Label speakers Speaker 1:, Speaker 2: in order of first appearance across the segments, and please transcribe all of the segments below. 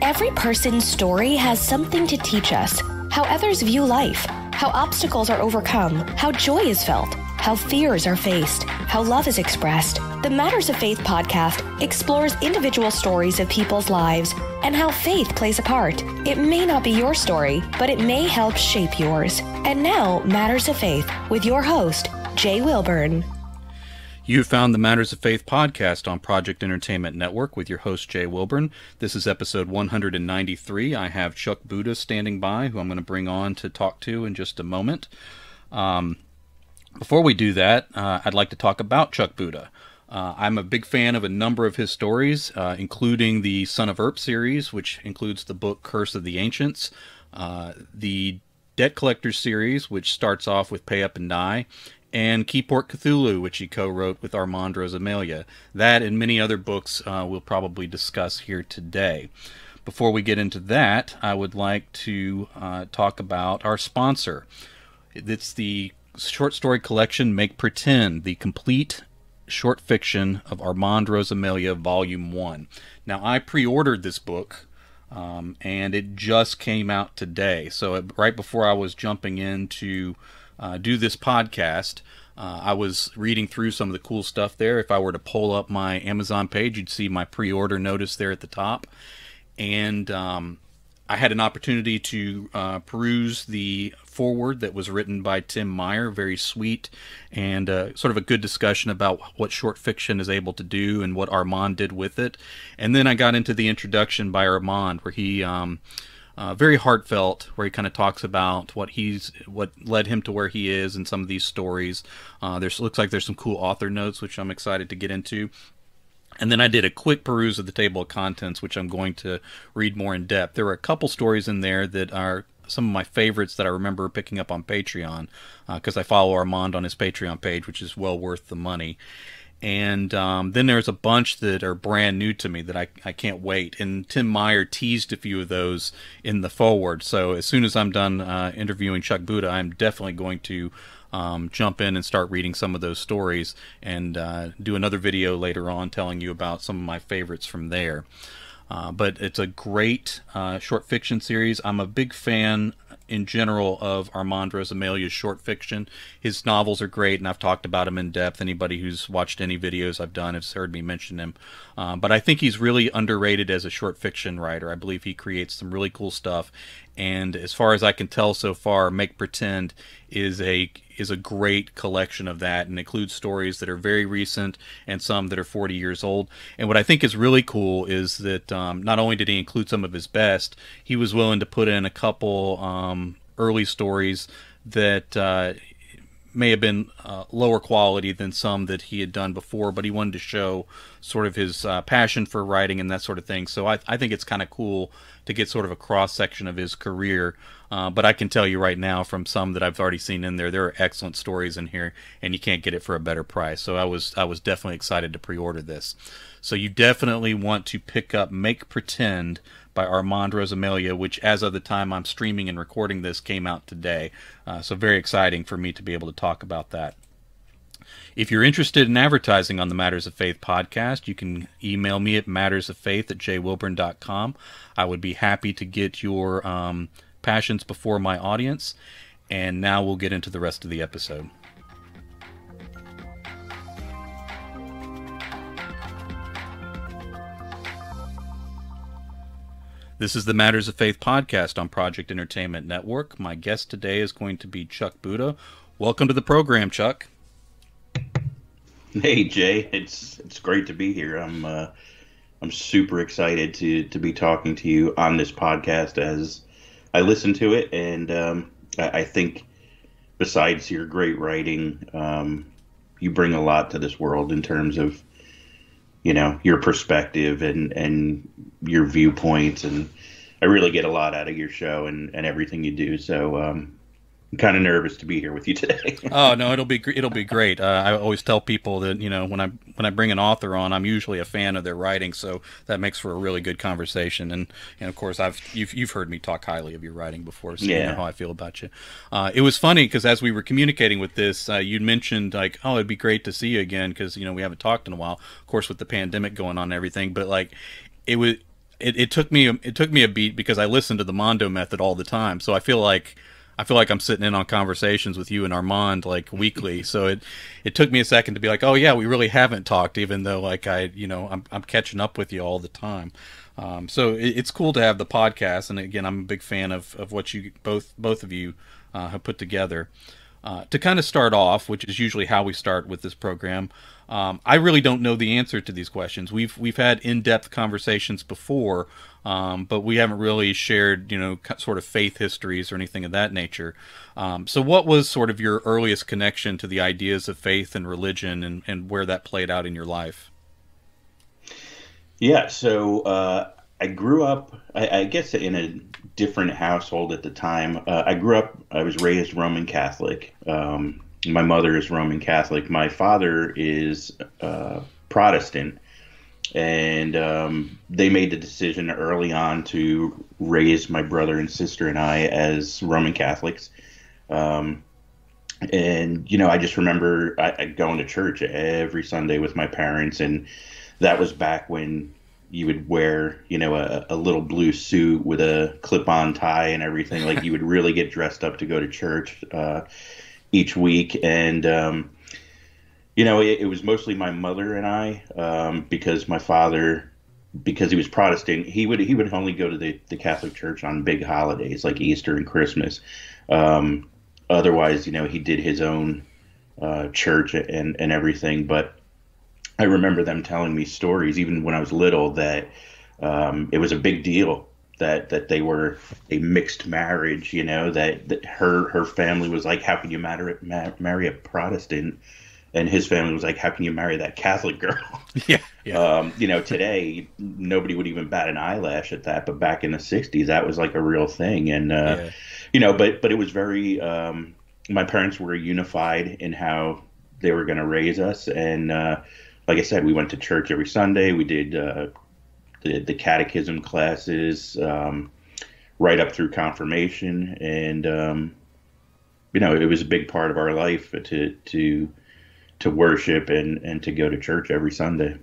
Speaker 1: Every person's story has something to teach us. How others view life, how obstacles are overcome, how joy is felt, how fears are faced, how love is expressed. The Matters of Faith podcast explores individual stories of people's lives and how faith plays a part. It may not be your story, but it may help shape yours. And now, Matters of Faith with your host, Jay Wilburn.
Speaker 2: You found the Matters of Faith podcast on Project Entertainment Network with your host, Jay Wilburn. This is episode 193. I have Chuck Buda standing by, who I'm going to bring on to talk to in just a moment. Before we do that, I'd like to talk about Chuck Buda. I'm a big fan of a number of his stories, including the Son of Earp series, which includes the book Curse of the Ancients, the Debt Collectors series, which starts off with Pay Up and Die, and Keyport Cthulhu, which he co-wrote with Armand Rosamilia. That and many other books we'll probably discuss here today. Before we get into that, I would like to talk about our sponsor. It's the short story collection Make Pretend, the complete short fiction of Armand Rosamilia, Volume 1. Now, I pre-ordered this book, and it just came out today. So right before I was jumping in to do this podcast, I was reading through some of the cool stuff there. If I were to pull up my Amazon page, you'd see my pre-order notice there at the top. And I had an opportunity to peruse the foreword that was written by Tim Meyer, very sweet, and sort of a good discussion about what short fiction is able to do and what Armand did with it. And then I got into the introduction by Armand, where he very heartfelt, where he kind of talks about what led him to where he is in some of these stories. Looks like there's some cool author notes, which I'm excited to get into. And then I did a quick peruse of the table of contents, which I'm going to read more in depth. There were a couple stories in there that are some of my favorites that I remember picking up on Patreon, because I follow Armand on his Patreon page, which is well worth the money. And then there's a bunch that are brand new to me that I can't wait. And Tim Meyer teased a few of those in the foreword. So as soon as I'm done interviewing Chuck Buda, I'm definitely going to jump in and start reading some of those stories and do another video later on telling you about some of my favorites from there. But it's a great short fiction series. I'm a big fan in general of Armand Rosamelia's short fiction. His novels are great, and I've talked about him in depth. Anybody who's watched any videos I've done has heard me mention him. But I think he's really underrated as a short fiction writer. I believe he creates some really cool stuff. And as far as I can tell so far, Make Pretend is a great collection of that, and includes stories that are very recent and some that are 40 years old. And what I think is really cool is that not only did he include some of his best, he was willing to put in a couple early stories that may have been lower quality than some that he had done before, but he wanted to show sort of his passion for writing and that sort of thing. So I think it's kind of cool to get sort of a cross-section of his career. But I can tell you right now from some that I've already seen in there are excellent stories in here, and you can't get it for a better price. So I was definitely excited to pre-order this. So you definitely want to pick up Make Pretend by Armand Rosamilia, which as of the time I'm streaming and recording this came out today. So very exciting for me to be able to talk about that. If you're interested in advertising on the Matters of Faith podcast, you can email me at mattersoffaith@jaywilburn.com. I would be happy to get your passions before my audience. And now we'll get into the rest of the episode. This is the Matters of Faith podcast on Project Entertainment Network. My guest today is going to be Chuck Buda. Welcome to the program, Chuck.
Speaker 3: Hey Jay, it's great to be here. I'm super excited to be talking to you on this podcast as I listen to it, and I think besides your great writing, you bring a lot to this world in terms of, you know, your perspective and your viewpoints, and I really get a lot out of your show and everything you do. So I'm kind of nervous to be here with you today.
Speaker 2: Oh no, it'll be great. I always tell people that, you know, when I bring an author on, I'm usually a fan of their writing, so that makes for a really good conversation. And of course, you've heard me talk highly of your writing before, so
Speaker 3: yeah.
Speaker 2: You know how I feel about you. It was funny because as we were communicating with this, you'd mentioned like, oh, it'd be great to see you again because, you know, we haven't talked in a while. Of course, with the pandemic going on and everything, but like it was. it took me a beat because I listen to the Mondo Method all the time. So I feel like I'm sitting in on conversations with you and Armand like weekly. So it took me a second to be like, oh yeah, we really haven't talked, even though like I'm catching up with you all the time. So it's cool to have the podcast, and again, I'm a big fan of what you both of you have put together. To kind of start off, which is usually how we start with this program, I really don't know the answer to these questions. We've had in-depth conversations before, but we haven't really shared, sort of faith histories or anything of that nature. So what was sort of your earliest connection to the ideas of faith and religion, and where that played out in your life?
Speaker 3: Yeah, so I grew up, I guess, in a different household at the time. I was raised Roman Catholic. My mother is Roman Catholic. My father is Protestant. And they made the decision early on to raise my brother and sister and I as Roman Catholics. And, I just remember I going to church every Sunday with my parents. And that was back when you would wear, a little blue suit with a clip-on tie and everything. Like, you would really get dressed up to go to church each week. And, it was mostly my mother and I, because my father, because he was Protestant, he would only go to the Catholic Church on big holidays like Easter and Christmas. Otherwise, he did his own church and everything. But I remember them telling me stories, even when I was little, that it was a big deal that they were a mixed marriage. That her family was like, how can you marry a Protestant? And his family was like, how can you marry that Catholic girl?
Speaker 2: Yeah.
Speaker 3: Today, nobody would even bat an eyelash at that. But back in the 60s, that was like a real thing. And, but it was very, my parents were unified in how they were going to raise us. And like I said, we went to church every Sunday. We did the catechism classes right up through confirmation. And, it was a big part of our life to worship and to go to church every Sunday.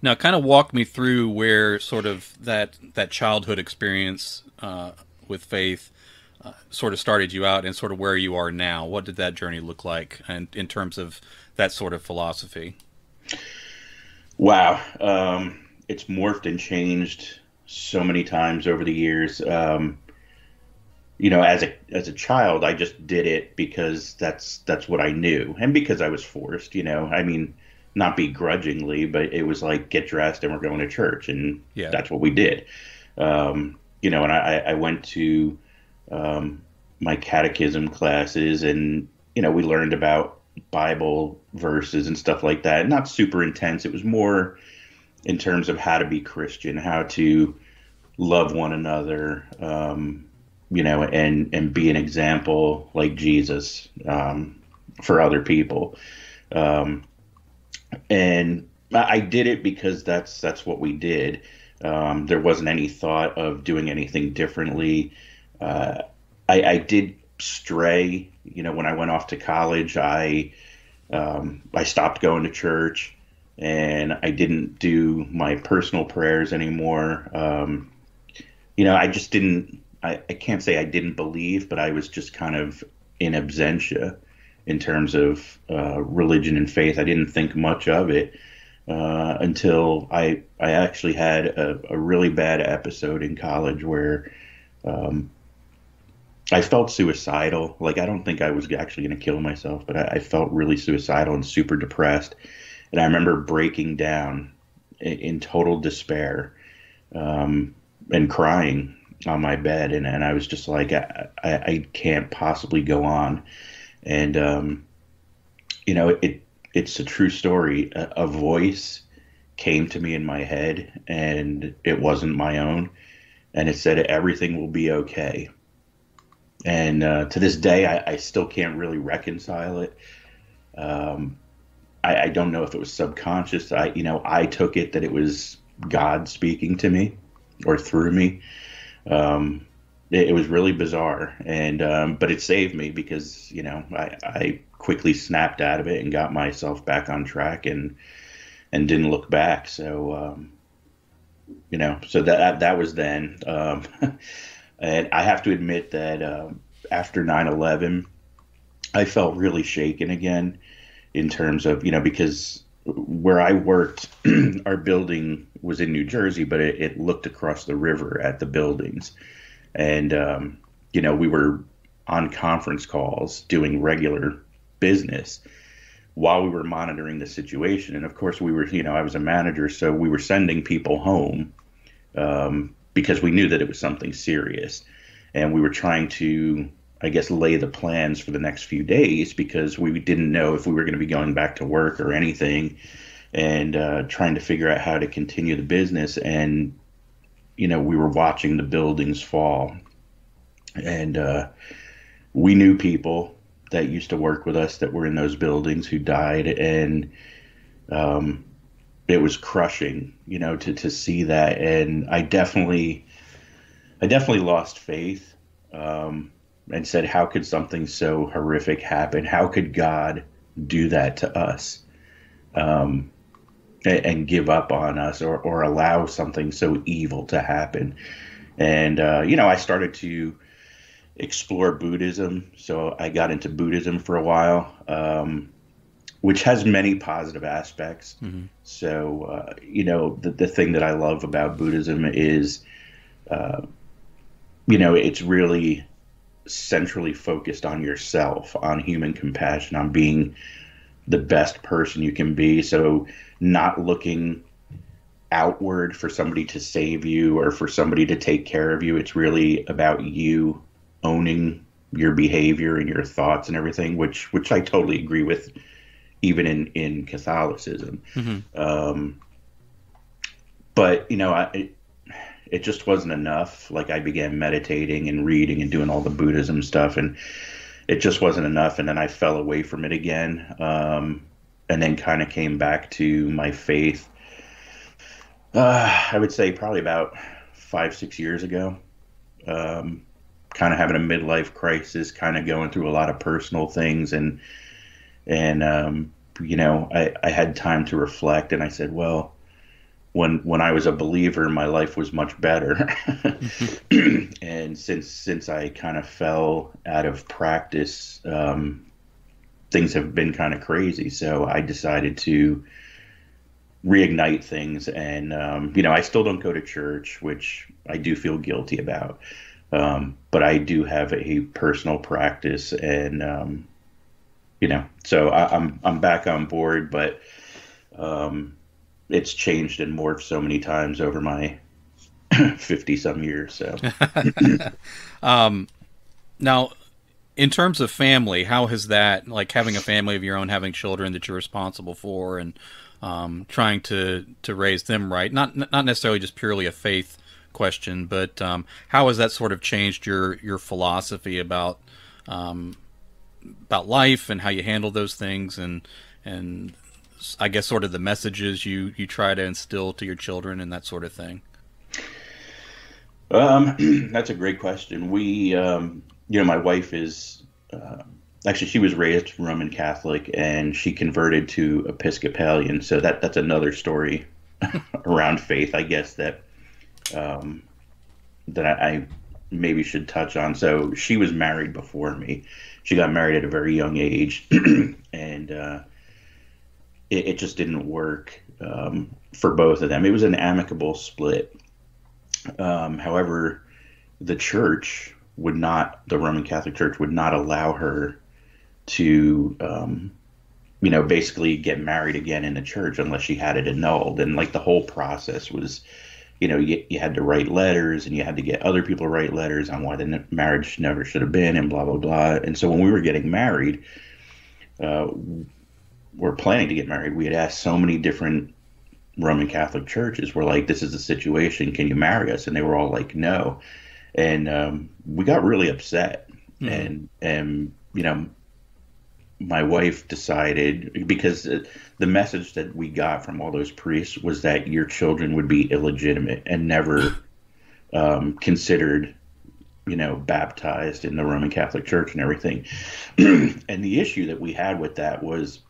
Speaker 2: Now, kind of walk me through where sort of that childhood experience with faith sort of started you out, and sort of where you are now. What did that journey look like, and in terms of that sort of philosophy?
Speaker 3: Wow. It's morphed and changed so many times over the years. As a child, I just did it because that's what I knew, and because I was forced. Not begrudgingly, but it was like, get dressed and we're going to church, and that's what we did. And I went to my catechism classes, and we learned about Bible verses and stuff like that. Not super intense. It was more in terms of how to be Christian, how to love one another. And be an example like Jesus for other people. And I did it because that's what we did. There wasn't any thought of doing anything differently. I did stray, when I went off to college. I stopped going to church, and I didn't do my personal prayers anymore. I just didn't. I can't say I didn't believe, but I was just kind of in absentia in terms of religion and faith. I didn't think much of it until I actually had a really bad episode in college where I felt suicidal. Like, I don't think I was actually going to kill myself, but I felt really suicidal and super depressed. And I remember breaking down in total despair and crying on my bed, and I was just like, I can't possibly go on. And it's a true story. A voice came to me in my head, and it wasn't my own, and it said, everything will be okay. And to this day, I still can't really reconcile it. I don't know if it was subconscious. I took it that it was God speaking to me or through me. It was really bizarre, and but it saved me because I quickly snapped out of it and got myself back on track and didn't look back. So So that was then. And I have to admit that after 9/11, I felt really shaken again in terms of, because where I worked, our building was in New Jersey, but it looked across the river at the buildings. And, we were on conference calls doing regular business while we were monitoring the situation. And of course, we were, I was a manager, so we were sending people home because we knew that it was something serious. And we were trying to, I guess, lay the plans for the next few days because we didn't know if we were going to be going back to work or anything, and trying to figure out how to continue the business. And, we were watching the buildings fall. And we knew people that used to work with us that were in those buildings who died. And it was crushing, to see that. And I definitely lost faith, and said, how could something so horrific happen? How could God do that to us, and give up on us, or allow something so evil to happen? And, I started to explore Buddhism. So I got into Buddhism for a while, which has many positive aspects. Mm-hmm. So, the thing that I love about Buddhism is, it's really centrally focused on yourself, on human compassion, on being the best person you can be. So not looking outward for somebody to save you or for somebody to take care of you. It's really about you owning your behavior and your thoughts and everything, which I totally agree with, even in Catholicism. Mm-hmm. But, it just wasn't enough. Like, I began meditating and reading and doing all the Buddhism stuff, and it just wasn't enough. And then I fell away from it again, and then kind of came back to my faith. I would say probably about 5-6 years ago. Kind of having a midlife crisis, kind of going through a lot of personal things, and I had time to reflect, and I said, well, when I was a believer, my life was much better. And since I kind of fell out of practice, things have been kind of crazy. So I decided to reignite things. And, I still don't go to church, which I do feel guilty about. But I do have a personal practice, and, so I'm back on board, but, it's changed and morphed so many times over my 50-some years. So,
Speaker 2: now, in terms of family, how has that, like having a family of your own, having children that you're responsible for, and trying to raise them right, not necessarily just purely a faith question, but how has that sort of changed your philosophy about life and how you handle those things, and I guess sort of the messages you try to instill to your children and that sort of thing?
Speaker 3: That's a great question. We, my wife is, actually, she was raised Roman Catholic, and she converted to Episcopalian. So that's another story around faith, I guess, that I maybe should touch on. So she was married before me. She got married at a very young age, and it just didn't work for both of them. It was an amicable split. However, the Roman Catholic Church would not allow her to, basically get married again in the church unless she had it annulled. And like the whole process was, you had to write letters, and you had to get other people to write letters on why the marriage never should have been, and blah, blah, blah. And so when we were getting married, we're planning to get married, we had asked so many different Roman Catholic churches. We're like, this is the situation, can you marry us? And they were all like, no. And we got really upset. Mm-hmm. And my wife decided, because the message that we got from all those priests was that your children would be illegitimate and never considered, baptized in the Roman Catholic Church and everything. And the issue that we had with that was,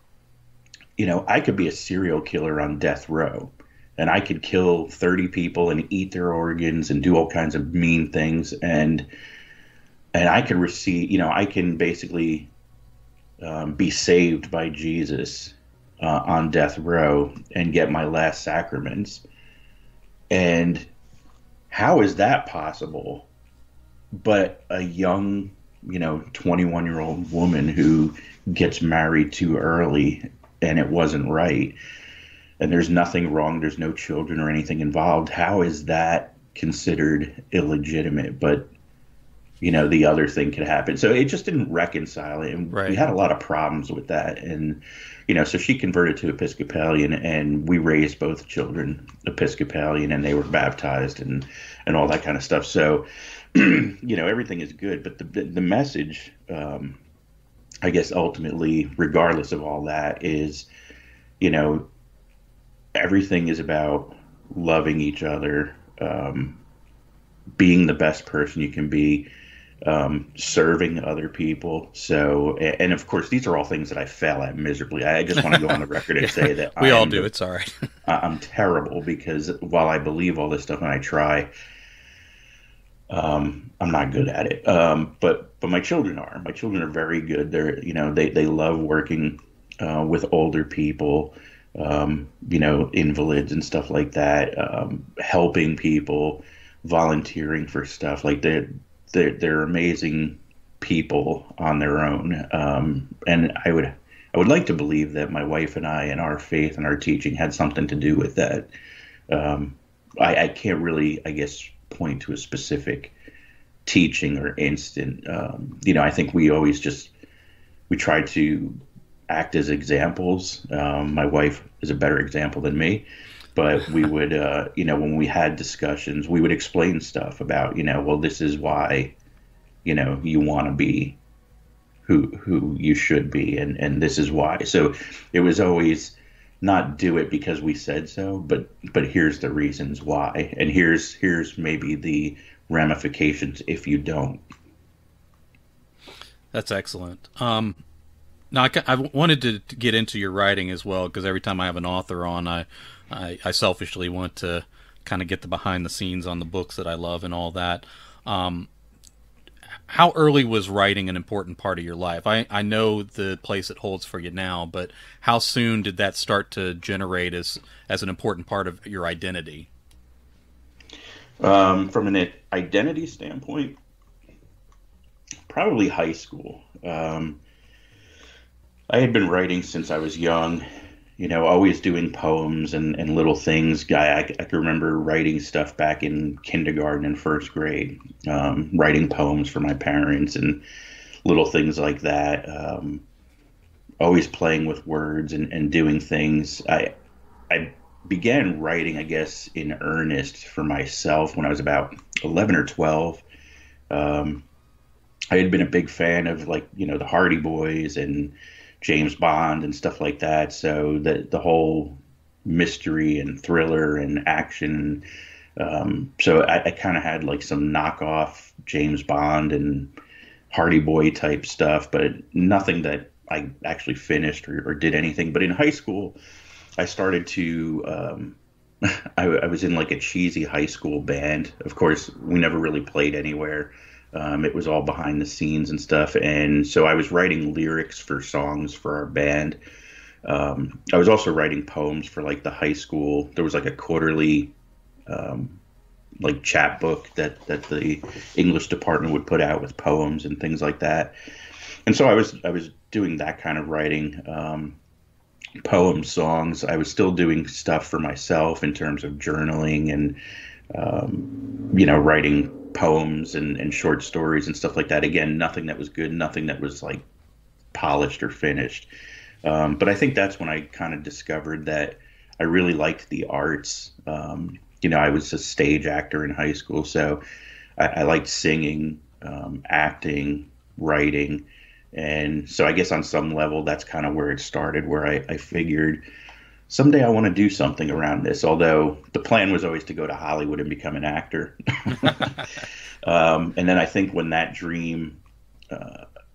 Speaker 3: I could be a serial killer on death row, and I could kill 30 people and eat their organs and do all kinds of mean things, and I could receive, I can basically be saved by Jesus on death row and get my last sacraments. And how is that possible? But a young, 21-year-old woman who gets married too early, and it wasn't right, and there's nothing wrong, there's no children or anything involved. How is that considered illegitimate? But the other thing could happen. So it just didn't reconcile it. And we had a lot of problems with that. And, so she converted to Episcopalian, and we raised both children Episcopalian, and they were baptized and all that kind of stuff. So, everything is good. But the message, I guess, ultimately, regardless of all that, is, everything is about loving each other, being the best person you can be, serving other people. So, and of course, these are all things that I fail at miserably. I just want to go on the record and say that
Speaker 2: we all do. It's all right.
Speaker 3: I'm terrible, because while I believe all this stuff and I try, I'm not good at it. But my children are. My children are very good. They're, they love working with older people, invalids and stuff like that, helping people, volunteering for stuff. Like they're amazing people on their own. And I would like to believe that my wife and I and our faith and our teaching had something to do with that. I can't really, I guess, point to a specific teaching or instant. I think we always we try to act as examples. My wife is a better example than me. But we would, when we had discussions, we would explain stuff about, well, this is why, you want to be who you should be, and this is why. So it was always not do it because we said so, but here's the reasons why, and here's maybe the ramifications if you don't.
Speaker 2: That's excellent. Now, I wanted to get into your writing as well, because every time I have an author on, I selfishly want to kind of get the behind the scenes on the books that I love and all that. How early was writing an important part of your life? I know the place it holds for you now, but how soon did that start to generate as an important part of your identity?
Speaker 3: From an identity standpoint, probably high school. I had been writing since I was young. Always doing poems and little things. I can remember writing stuff back in kindergarten and first grade, writing poems for my parents and little things like that. Always playing with words and doing things. I began writing, I guess, in earnest for myself when I was about 11 or 12. I had been a big fan of, the Hardy Boys and James Bond and stuff like that. So the whole mystery and thriller and action. So I kind of had some knockoff James Bond and Hardy Boy type stuff, but nothing that I actually finished or did anything. But in high school, I started to, I was in a cheesy high school band. Of course, we never really played anywhere. It was all behind the scenes and stuff. And so I was writing lyrics for songs for our band. I was also writing poems for the high school. There was a quarterly chapbook that the English department would put out with poems and things like that. And so I was doing that kind of writing, poems, songs. I was still doing stuff for myself in terms of journaling and writing poems and short stories and stuff like that. Again, nothing that was good, nothing that was polished or finished. But I think that's when I kind of discovered that I really liked the arts. I was a stage actor in high school, so I liked singing, acting, writing. And so I guess on some level, that's kind of where it started, where I figured someday I want to do something around this, although the plan was always to go to Hollywood and become an actor. And then I think when that dream,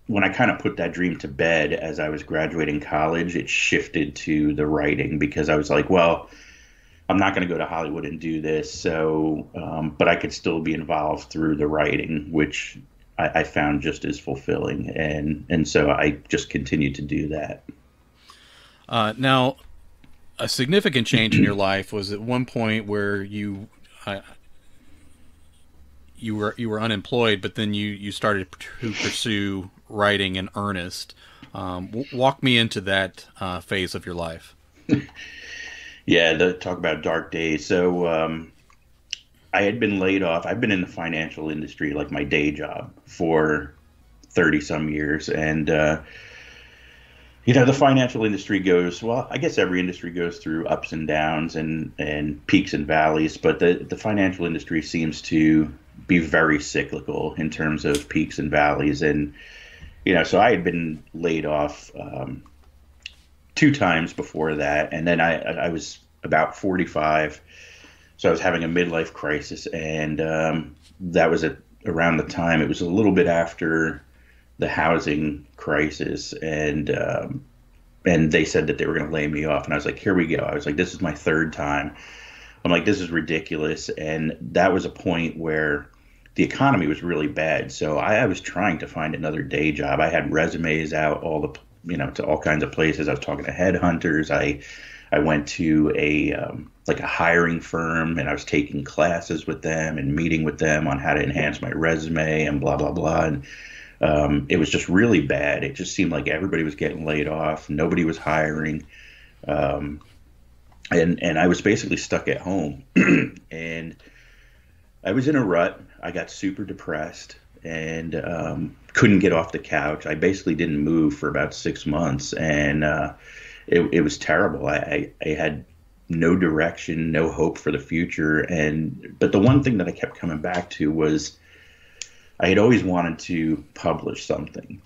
Speaker 3: when I kind of put that dream to bed as I was graduating college, it shifted to the writing, because I was like, well, I'm not going to go to Hollywood and do this. So, but I could still be involved through the writing, which I found just as fulfilling. And so I just continued to do that.
Speaker 2: Now, a significant change in your life was at one point where you were unemployed, but then you started to pursue writing in earnest. Walk me into that phase of your life.
Speaker 3: Yeah, talk about dark days. So I had been laid off. I've been in the financial industry, like my day job, for 30 some years. And, the financial industry goes, well, I guess every industry goes through ups and downs and peaks and valleys. But the financial industry seems to be very cyclical in terms of peaks and valleys. And, so I had been laid off 2 times before that. And then I was about 45. So I was having a midlife crisis. And that was around the time, it was a little bit after the housing crisis. And they said that they were going to lay me off. And I was like, here we go. I was like, this is my 3rd time. I'm like, this is ridiculous. And that was a point where the economy was really bad. So I was trying to find another day job. I had resumes out to all kinds of places. I was talking to headhunters. I went to a hiring firm, and I was taking classes with them and meeting with them on how to enhance my resume and blah, blah, blah. And it was just really bad. It just seemed like everybody was getting laid off. Nobody was hiring. And I was basically stuck at home. And I was in a rut. I got super depressed and couldn't get off the couch. I basically didn't move for about 6 months, and it was terrible. I had no direction, no hope for the future. But the one thing that I kept coming back to was I had always wanted to publish something.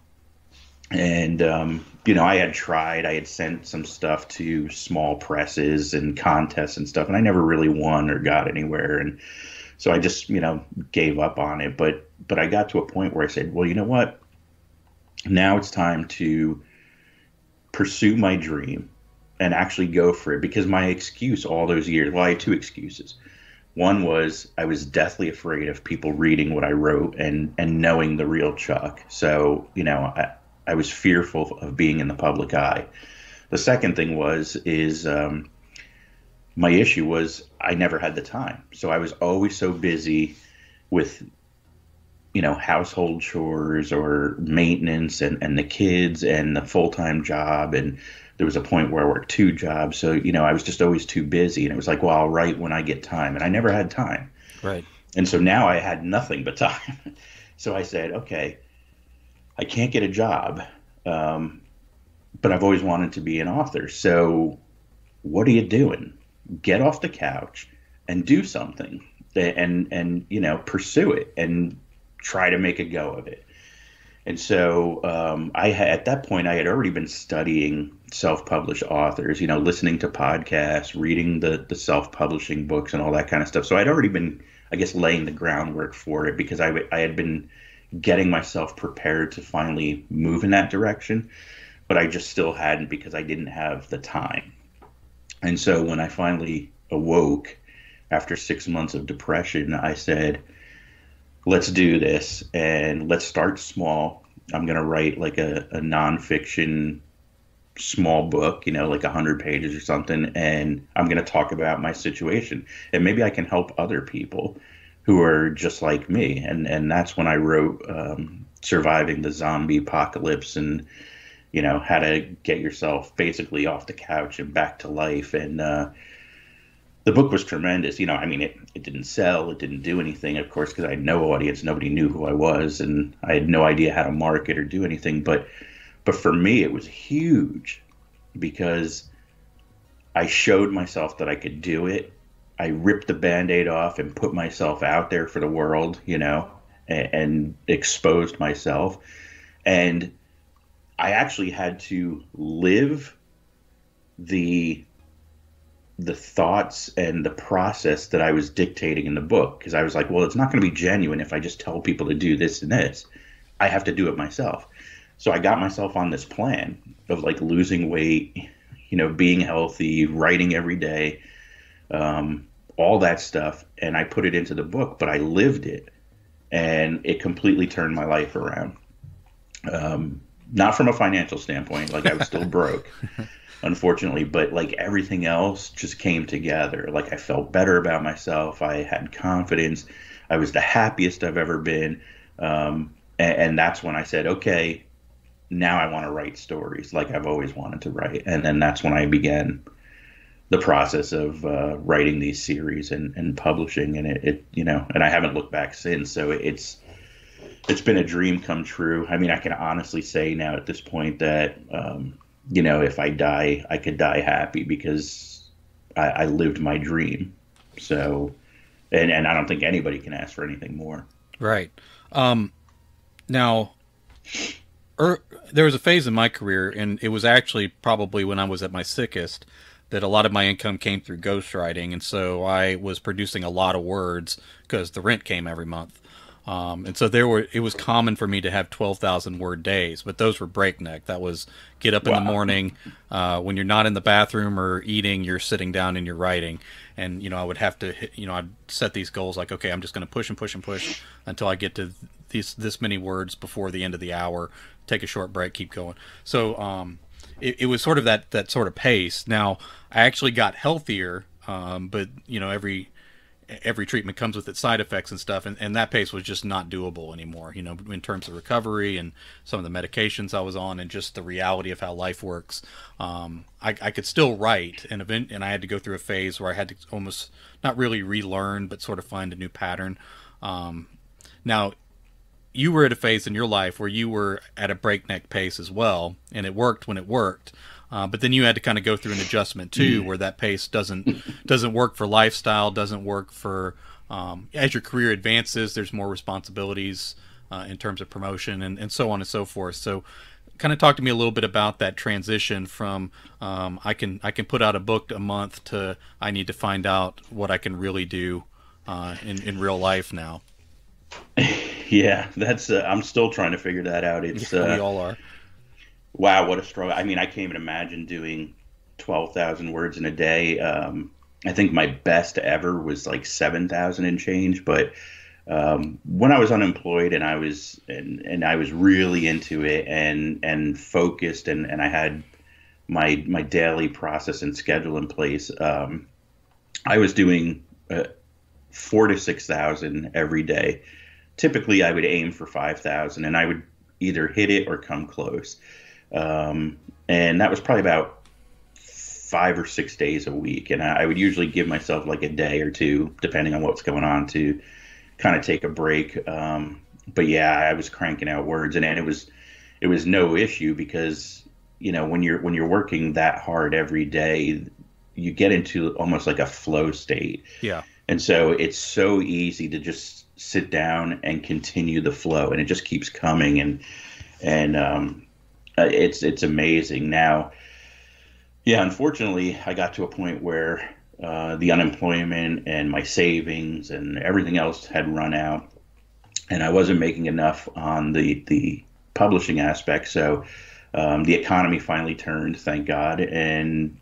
Speaker 3: And, I had sent some stuff to small presses and contests and stuff, and I never really won or got anywhere. And so I just, gave up on it. But I got to a point where I said, well, you know what? Now it's time to pursue my dream and actually go for it. Because my excuse all those years, well, I had 2 excuses. One was I was deathly afraid of people reading what I wrote and knowing the real Chuck. So, I was fearful of being in the public eye. The second thing is my issue was I never had the time. So I was always so busy with, household chores or maintenance and the kids and the full-time job. And there was a point where I worked 2 jobs. So, I was just always too busy. And it was like, well, I'll write when I get time. And I never had time.
Speaker 2: Right.
Speaker 3: And so now I had nothing but time. So I said, okay, I can't get a job, but I've always wanted to be an author. So what are you doing? Get off the couch and do something and pursue it and try to make a go of it. And so at that point, I had already been studying self-published authors, listening to podcasts, reading the self-publishing books and all that kind of stuff. So I'd already been, I guess, laying the groundwork for it because I had been getting myself prepared to finally move in that direction, but I just still hadn't because I didn't have the time. And so when I finally awoke after 6 months of depression, I said, let's do this and let's start small. I'm going to write like a nonfiction small book, like 100 pages or something. And I'm going to talk about my situation and maybe I can help other people who are just like me. And that's when I wrote Surviving the Zombie Apocalypse and, how to get yourself basically off the couch and back to life. And the book was tremendous. It didn't sell. It didn't do anything, of course, because I had no audience. Nobody knew who I was. And I had no idea how to market or do anything. But for me, it was huge because I showed myself that I could do it. I ripped the Band-Aid off and put myself out there for the world, and exposed myself. And I actually had to live the thoughts and the process that I was dictating in the book, because I was like, well, it's not going to be genuine if I just tell people to do this and this. I have to do it myself. So I got myself on this plan of like losing weight, being healthy, writing every day. all that stuff, and I put it into the book, but I lived it, and it completely turned my life around. Not from a financial standpoint, like I was still broke, unfortunately, but like everything else just came together. Like I felt better about myself. I had confidence. I was the happiest I've ever been. And that's when I said, okay, now I want to write stories like I've always wanted to write. And then that's when I began the process of writing these series and publishing. And it, you know, and I haven't looked back since. So it's been a dream come true. I mean, I can honestly say now at this point that, you know, if I die, I could die happy because I lived my dream. So, and I don't think anybody can ask for anything more.
Speaker 2: Right. Now, there was a phase in my career, and it was actually probably when I was at my sickest, that a lot of my income came through ghostwriting, and so I was producing a lot of words because the rent came every month. And so it was common for me to have 12,000 word days, but those were breakneck. That was get up in the morning, when you're not in the bathroom or eating, you're sitting down and you're writing. And, you know, I would have to hit, you know, I'd set these goals like, okay, I'm just going to push and push and push until I get to this many words before the end of the hour, take a short break, keep going. So, it was sort of that sort of pace. Now I actually got healthier. But you know, every treatment comes with its side effects and stuff, and that pace was just not doable anymore, you know, in terms of recovery and some of the medications I was on and just the reality of how life works. I could still write, and I had to go through a phase where I had to almost not really relearn, but sort of find a new pattern. Now, you were at a phase in your life where you were at a breakneck pace as well, and it worked when it worked. But then you had to kind of go through an adjustment too, where that pace doesn't work for lifestyle, doesn't work for as your career advances. There's more responsibilities in terms of promotion and so on and so forth. So, kind of talk to me a little bit about that transition from I can put out a book a month to I need to find out what I can really do in real life now.
Speaker 3: Yeah, that's I'm still trying to figure that out. It's
Speaker 2: we all are.
Speaker 3: Wow, what a struggle. I mean, I can't even imagine doing 12,000 words in a day. I think my best ever was like 7,000 and change. But when I was unemployed and I was really into it and focused and I had my daily process and schedule in place, I was doing 4,000 to 6,000 every day. Typically, I would aim for 5,000, and I would either hit it or come close. And that was probably about 5 or 6 days a week. And I would usually give myself like a day or two, depending on what's going on, to kind of take a break. But yeah, I was cranking out words, and it was no issue because, you know, when you're working that hard every day, you get into almost like a flow state. Yeah. And so it's so easy to just sit down and continue the flow, and it just keeps coming. And it's amazing. Now, yeah, unfortunately, I got to a point where the unemployment and my savings and everything else had run out, and I wasn't making enough on the publishing aspect. So the economy finally turned, thank God, and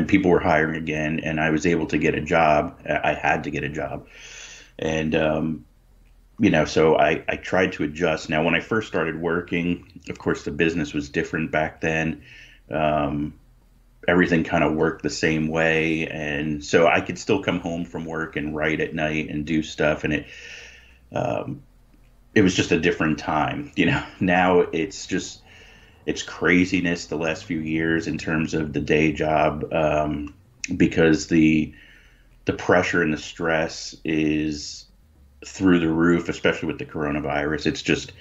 Speaker 3: people were hiring again, and I was able to get a job. I had to get a job. And, you know, so I tried to adjust. Now, when I first started working, of course, the business was different back then. Everything kind of worked the same way. And so I could still come home from work and write at night and do stuff. And it was just a different time. You know, now it's craziness the last few years in terms of the day job, because the pressure and the stress is through the roof, especially with the coronavirus. It's just,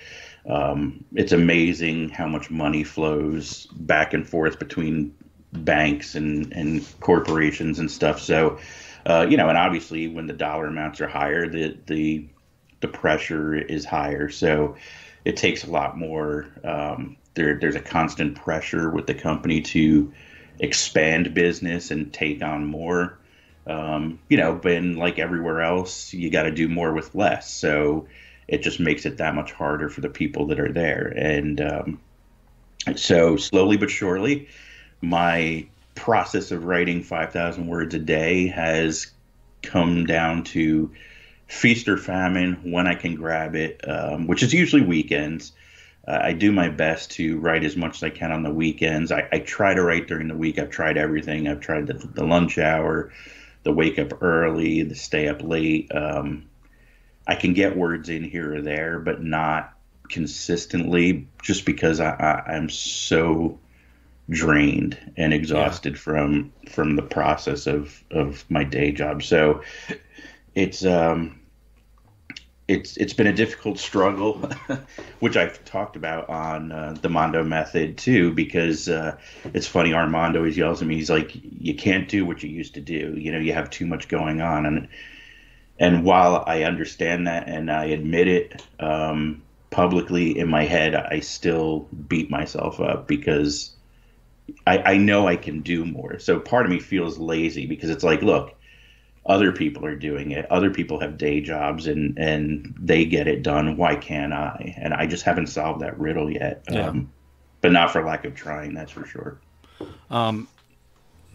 Speaker 3: it's amazing how much money flows back and forth between banks and corporations and stuff. So, you know, and obviously when the dollar amounts are higher, the pressure is higher. So it takes a lot more. There's a constant pressure with the company to expand business and take on more. You know, but like everywhere else, you got to do more with less. So it just makes it that much harder for the people that are there. And so slowly but surely, my process of writing 5,000 words a day has come down to feast or famine when I can grab it, which is usually weekends. I do my best to write as much as I can on the weekends. I try to write during the week. I've tried everything. I've tried the lunch hour, the wake up early, the stay up late. I can get words in here or there, but not consistently, just because I'm so drained and exhausted from the process of my day job. So it's been a difficult struggle, which I've talked about on the Mondo Method too, because it's funny. Armando always yells at me. He's like, "You can't do what you used to do. You know, you have too much going on." And while I understand that and I admit it publicly, in my head, I still beat myself up because I know I can do more. So part of me feels lazy because it's like, look, other people are doing it. Other people have day jobs and they get it done. Why can't I? And I just haven't solved that riddle yet.
Speaker 2: Yeah.
Speaker 3: But not for lack of trying, that's for sure.
Speaker 2: Now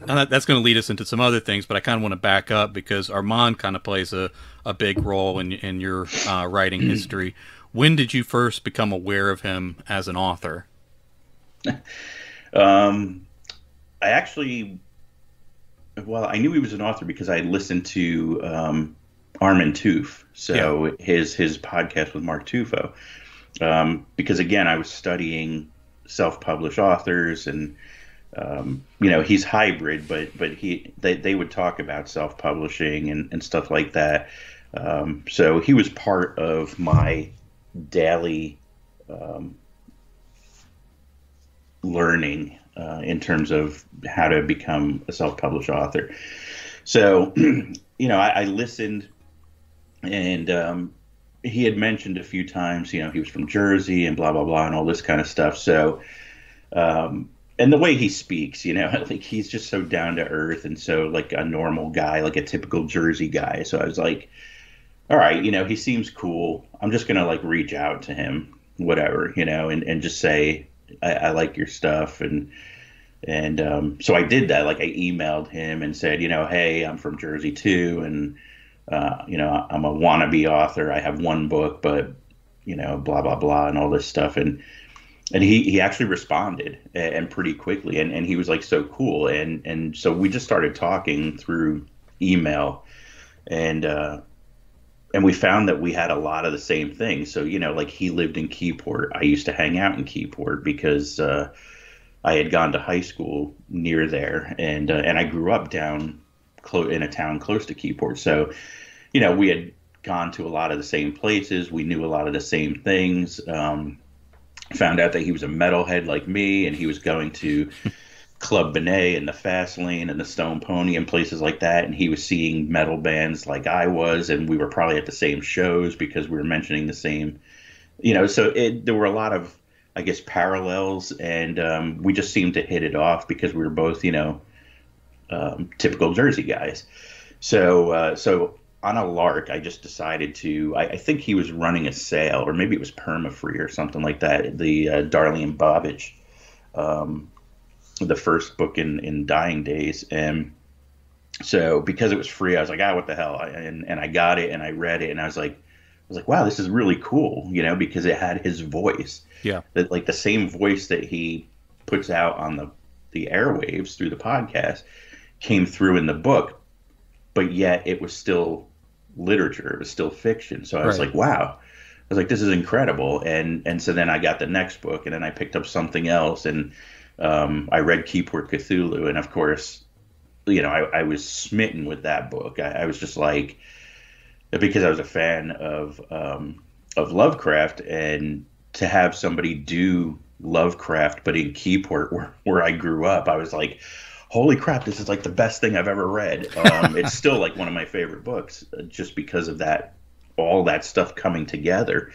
Speaker 2: that's going to lead us into some other things, but I kind of want to back up because Armand kind of plays a big role in your writing history. When did you first become aware of him as an author? I actually, well, I knew he was an author because I listened to Armin Toof, so his podcast with Mark Tufo, because again, I was studying self-published authors, and he's hybrid, but they would talk about self-publishing and stuff like that. So he was part of my daily learning in terms of how to become a self-published author. So, I listened, and he had mentioned a few times, he was from Jersey and blah, blah, blah, and all this kind of stuff. So, and the way he speaks, like he's just so down to earth and so like a normal guy, like a typical Jersey guy. So I was like, all right, he seems cool. I'm just going to like reach out to him, whatever, and just say, I like your stuff. And so I did that. Like I emailed him and said, hey, I'm from Jersey too. And, I'm a wannabe author. I have one book, but, blah, blah, blah, and all this stuff. And he actually responded and pretty quickly. And he was like, so cool. And so we just started talking through email, and we found that we had a lot of the same things. So, like he lived in Keyport. I used to hang out in Keyport because I had gone to high school near there, and I grew up down in a town close to Keyport. So, we had gone to a lot of the same places. We knew a lot of the same things. Found out that he was a metalhead like me, and he was going to Club Benet and the Fast Lane and the Stone Pony and places like that. And he was seeing metal bands like I was, and we were probably at the same shows because we were mentioning the same, so there were a lot of, I guess, parallels, and we just seemed to hit it off because we were both, typical Jersey guys. So on a lark, I just decided to, I think he was running a sale, or maybe it was Permafree or something like that, the Darlene Bobbage, the first book in Dying Days. And so because it was free, I was like, what the hell? And I got it and I read it, and I was like, wow, this is really cool, because it had his voice. Yeah. That, like the same voice that he puts out on the airwaves through the podcast came through in the book, but yet it was still literature. It was still fiction. So I was like, wow. I was like, this is incredible. And so then I got the next book, and then I picked up something else, and I read Keyport Cthulhu. And of course, I was smitten with that book. I was just like, because I was a fan of Lovecraft, and to have somebody do Lovecraft, but in Keyport where I grew up, I was like, holy crap, this is like the best thing I've ever read. It's still like one of my favorite books, just because of all that stuff coming together.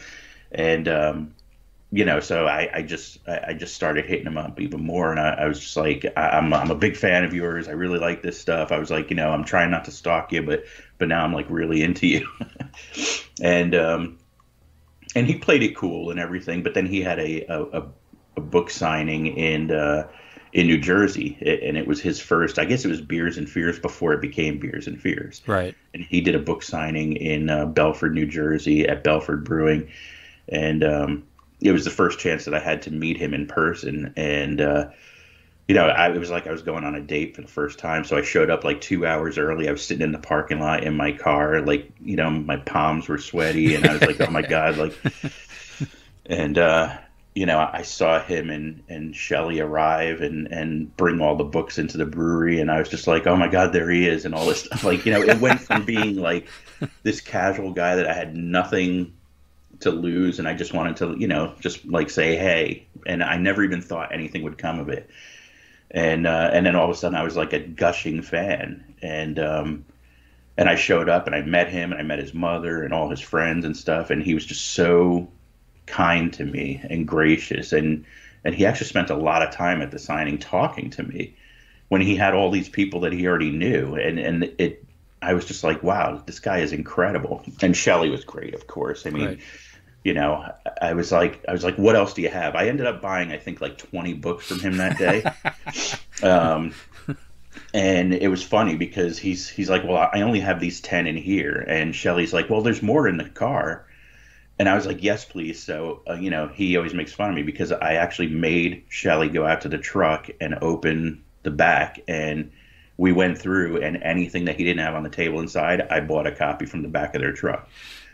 Speaker 2: And, so I just started hitting him up even more. And I was just like, I'm a big fan of yours. I really like this stuff. I was like, I'm trying not to stalk you, but now I'm like really into you. And he played it cool and everything, but then he had a book signing in
Speaker 3: in New Jersey, and it was his first. I guess it was Beers and Fears before it became Beers and Fears.
Speaker 2: Right.
Speaker 3: And he did a book signing in Belford, New Jersey, at Belford Brewing, and it was the first chance that I had to meet him in person. And you know, it was like I was going on a date for the first time. So I showed up like 2 hours early. I was sitting in the parking lot in my car, like, you know, my palms were sweaty, and I was like, oh my God, like, and you know, I saw him and Shelley arrive and bring all the books into the brewery, and I was just like, oh my God, there he is, and all this stuff. Like, you know, it went from being like this casual guy that I had nothing to lose, and I just wanted to, you know, just like say hey, and I never even thought anything would come of it. And then all of a sudden I was like a gushing fan, and I showed up and I met him and I met his mother and all his friends and stuff, and he was just so kind to me and gracious, and he actually spent a lot of time at the signing talking to me when he had all these people that he already knew, and I was just like, wow, this guy is incredible. And Shelley was great, of course. I mean, right. You know, I was like, what else do you have? I ended up buying, I think, like 20 books from him that day. And it was funny because he's like, well, I only have these 10 in here. And Shelley's like, well, there's more in the car. And I was like, yes, please. So, you know, he always makes fun of me because I actually made Shelley go out to the truck and open the back. And we went through, and anything that he didn't have on the table inside, I bought a copy from the back of their truck.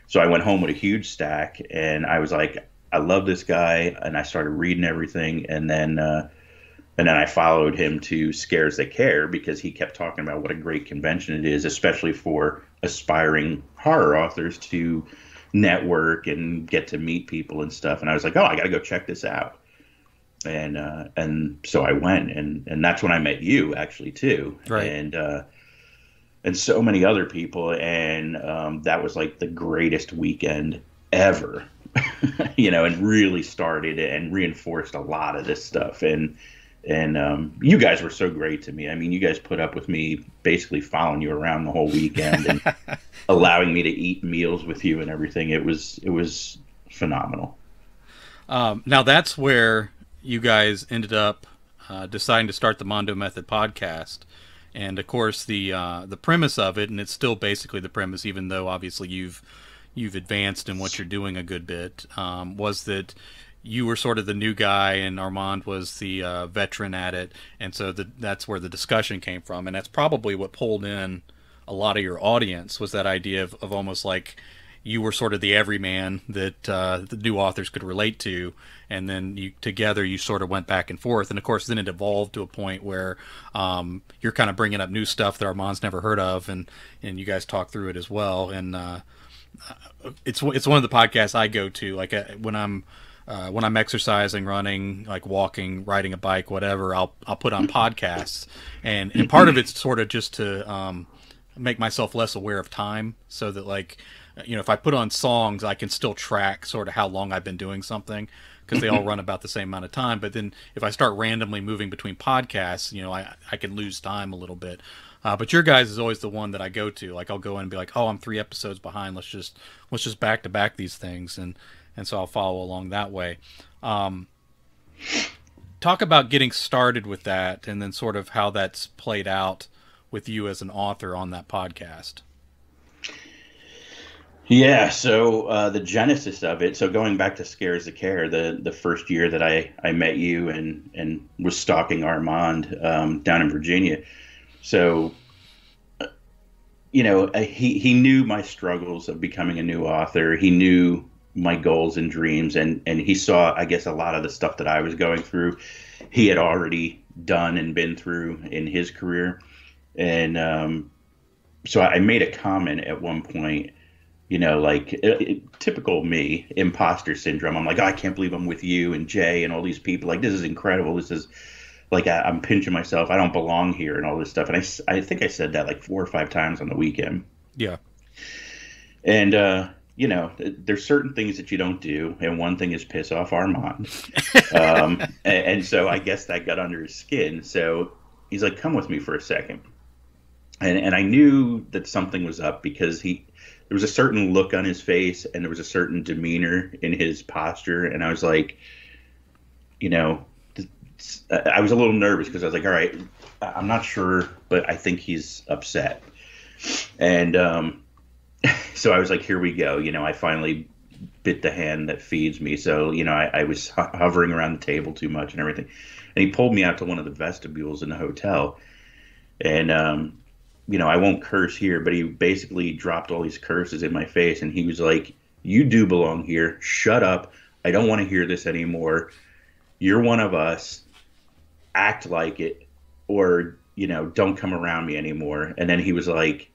Speaker 3: So I went home with a huge stack, and I was like, I love this guy. And I started reading everything. And then I followed him to Scares That Care because he kept talking about what a great convention it is, especially for aspiring horror authors to network and get to meet people and stuff. And I was like, oh, I got to go check this out. And so I went, and that's when I met you actually too. Right. And so many other people. And that was like the greatest weekend ever, you know, and really started and reinforced a lot of this stuff. And you guys were so great to me. I mean, you guys put up with me basically following you around the whole weekend and allowing me to eat meals with you and everything. It was phenomenal.
Speaker 2: Now that's where you guys ended up deciding to start the Mondo Method podcast. And of course the premise of it, and it's still basically the premise, even though obviously you've advanced in what you're doing a good bit, was that you were sort of the new guy and Armand was the veteran at it, and so that's where the discussion came from, and that's probably what pulled in a lot of your audience, was that idea of almost like you were sort of the everyman that the new authors could relate to, and then you together you sort of went back and forth, and of course then it evolved to a point where you're kind of bringing up new stuff that Armand's never heard of, and you guys talk through it as well, and it's one of the podcasts I go to, like when I'm exercising, running, like walking, riding a bike, whatever, I'll put on podcasts, and part of it's sort of just to make myself less aware of time, so that, like, you know, if I put on songs, I can still track sort of how long I've been doing something, because they all run about the same amount of time. But then if I start randomly moving between podcasts, you know, I can lose time a little bit. But your guys is always the one that I go to. Like, I'll go in and be like, oh, I'm 3 episodes behind. Let's just back to back these things, and so I'll follow along that way. Talk about getting started with that, and then sort of how that's played out with you as an author on that podcast.
Speaker 3: Yeah, so the genesis of it, so going back to Scares That Care, the first year that I met you and was stalking Armand down in Virginia. So, you know, he knew my struggles of becoming a new author. He knew my goals and dreams, and he saw, I guess, a lot of the stuff that I was going through, he had already done and been through in his career. And so I made a comment at one point, you know, like typical me, imposter syndrome. I'm like, oh, I can't believe I'm with you and Jay and all these people. Like, this is incredible. This is like, I'm pinching myself. I don't belong here and all this stuff. And I think I said that like 4 or 5 times on the weekend.
Speaker 2: Yeah.
Speaker 3: And, you know, there's certain things that you don't do. And one thing is piss off Armand. And so I guess that got under his skin. So he's like, come with me for a second. And I knew that something was up because there was a certain look on his face and there was a certain demeanor in his posture. And I was like, you know, I was a little nervous because I was like, all right, I'm not sure, but I think he's upset. And so I was like, here we go. I finally bit the hand that feeds me. So, I was hovering around the table too much and everything. And he pulled me out to one of the vestibules in the hotel. And, I won't curse here, but he basically dropped all these curses in my face. And he was like, you do belong here. Shut up. I don't want to hear this anymore. You're one of us. Act like it, or, don't come around me anymore. And then he was like,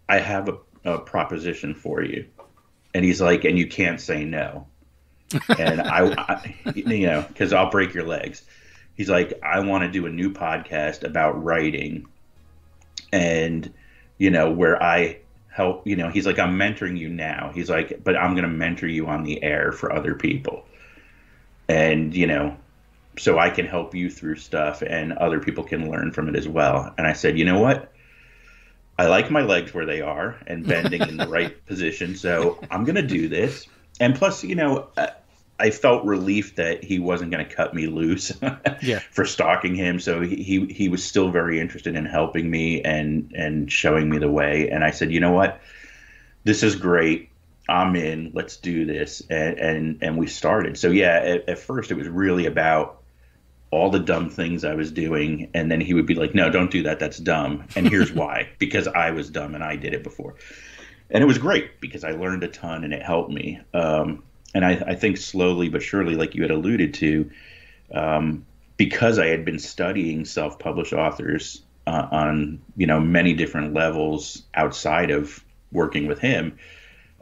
Speaker 3: I have a proposition for you. And he's like, and you can't say no. And I because I'll break your legs. He's like, I want to do a new podcast about writing, and, where I help, he's like, I'm mentoring you now. He's like, but I'm going to mentor you on the air for other people. And, so I can help you through stuff and other people can learn from it as well. And I said, you know what? I like my legs where they are and bending in the right position. So I'm going to do this. And plus, I felt relief that he wasn't going to cut me loose for stalking him. So he was still very interested in helping me and showing me the way. And I said, you know what? This is great. I'm in. Let's do this. And we started. So yeah, at first it was really about all the dumb things I was doing. And then he would be like, no, don't do that. That's dumb. And here's why, because I was dumb and I did it before. And it was great because I learned a ton and it helped me. And I think slowly but surely, like you had alluded to, because I had been studying self-published authors on, many different levels outside of working with him,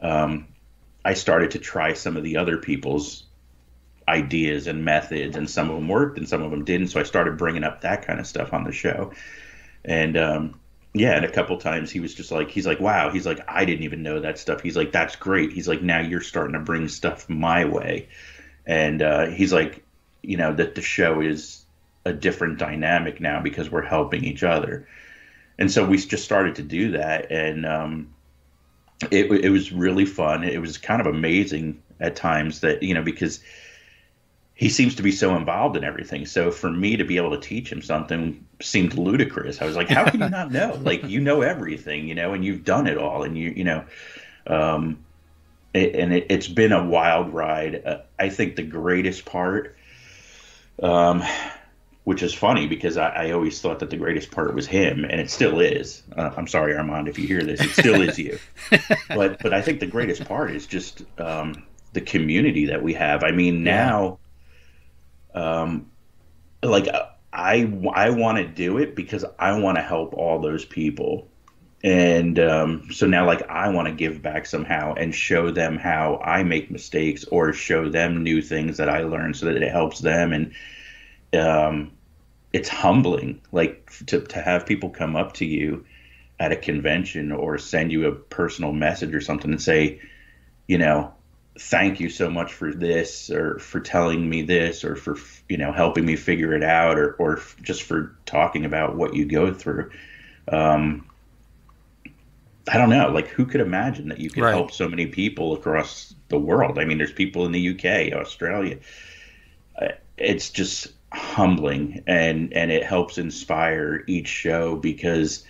Speaker 3: I started to try some of the other people's ideas and methods, and some of them worked and some of them didn't. So I started bringing up that kind of stuff on the show. And and a couple times he was just like, he's like, wow, he's like, I didn't even know that stuff. He's like, that's great. He's like, now you're starting to bring stuff my way. And he's like, that the show is a different dynamic now because we're helping each other. And so we just started to do that. And it was really fun. It was kind of amazing at times that, because he seems to be so involved in everything. So for me to be able to teach him something seemed ludicrous. I was like, how can you not know? Like, everything, and you've done it all. And it's been a wild ride. I think the greatest part, which is funny because I always thought that the greatest part was him, and it still is. I'm sorry, Armand, if you hear this, it still is you. But I think the greatest part is just the community that we have. I mean, now, I want to do it because I want to help all those people. And so now, I want to give back somehow and show them how I make mistakes or show them new things that I learned so that it helps them. And it's humbling, to have people come up to you at a convention or send you a personal message or something and say, thank you so much for this, or for telling me this, or for, helping me figure it out, or just for talking about what you go through. I don't know, who could imagine that you could help so many people across the world? I mean, there's people in the UK, Australia. It's just humbling, and it helps inspire each show because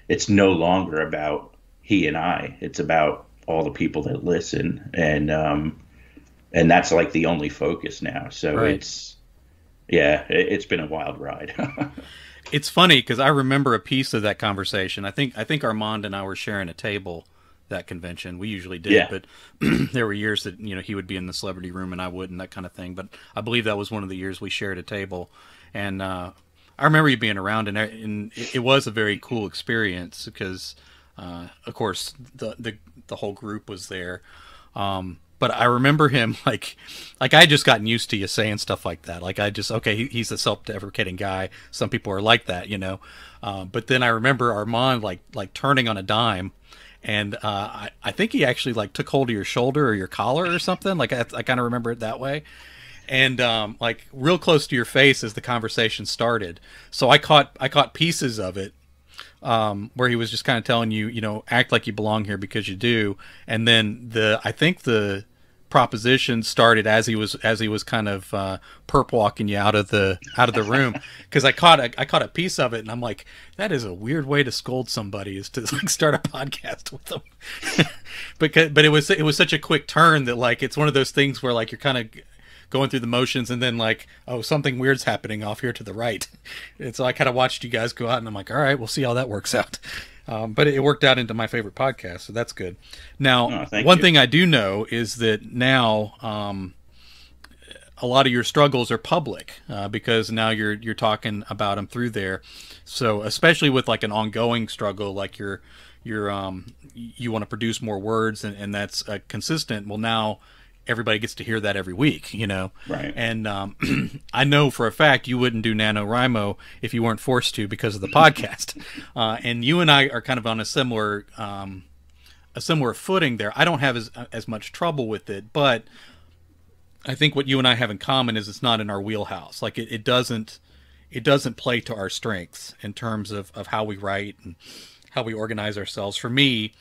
Speaker 3: it's no longer about he and I. It's about all the people that listen, and that's the only focus now. So it's been a wild ride.
Speaker 2: It's funny because I remember a piece of that conversation. I think Armand and I were sharing a table that convention. We usually did, but there were years that he would be in the celebrity room and I wouldn't, that kind of thing. But I believe that was one of the years we shared a table, and I remember you being around, and it was a very cool experience because, of course, the whole group was there. But I remember him like I had just gotten used to you saying stuff like that. He's a self-deprecating guy. Some people are like that, But then I remember Armand like turning on a dime, and I think he actually took hold of your shoulder or your collar or something. I kind of remember it that way. And real close to your face as the conversation started. So I caught pieces of it. Where he was just kind of telling you, act like you belong here because you do. And then probably propositions started as he was kind of perp walking you out of the room, because I caught a piece of it, and I'm like, that is a weird way to scold somebody, is to like start a podcast with them. but it was such a quick turn that like it's one of those things where like you're kind of going through the motions, and then like, oh, something weird's happening off here to the right. And so I kind of watched you guys go out, and I'm like, all right, we'll see how that works out. But it worked out into my favorite podcast, so that's good. Now, one thing I do know is that now a lot of your struggles are public, because now you're talking about them through there. So especially with like an ongoing struggle, like you want to produce more words, and that's consistent. Well, now everybody gets to hear that every week, you know?
Speaker 3: Right.
Speaker 2: And I know for a fact you wouldn't do NaNoWriMo if you weren't forced to because of the podcast. And you and I are kind of on a similar footing there. I don't have as much trouble with it, but I think what you and I have in common is it's not in our wheelhouse. Like it doesn't play to our strengths in terms of how we write and how we organize ourselves. For me,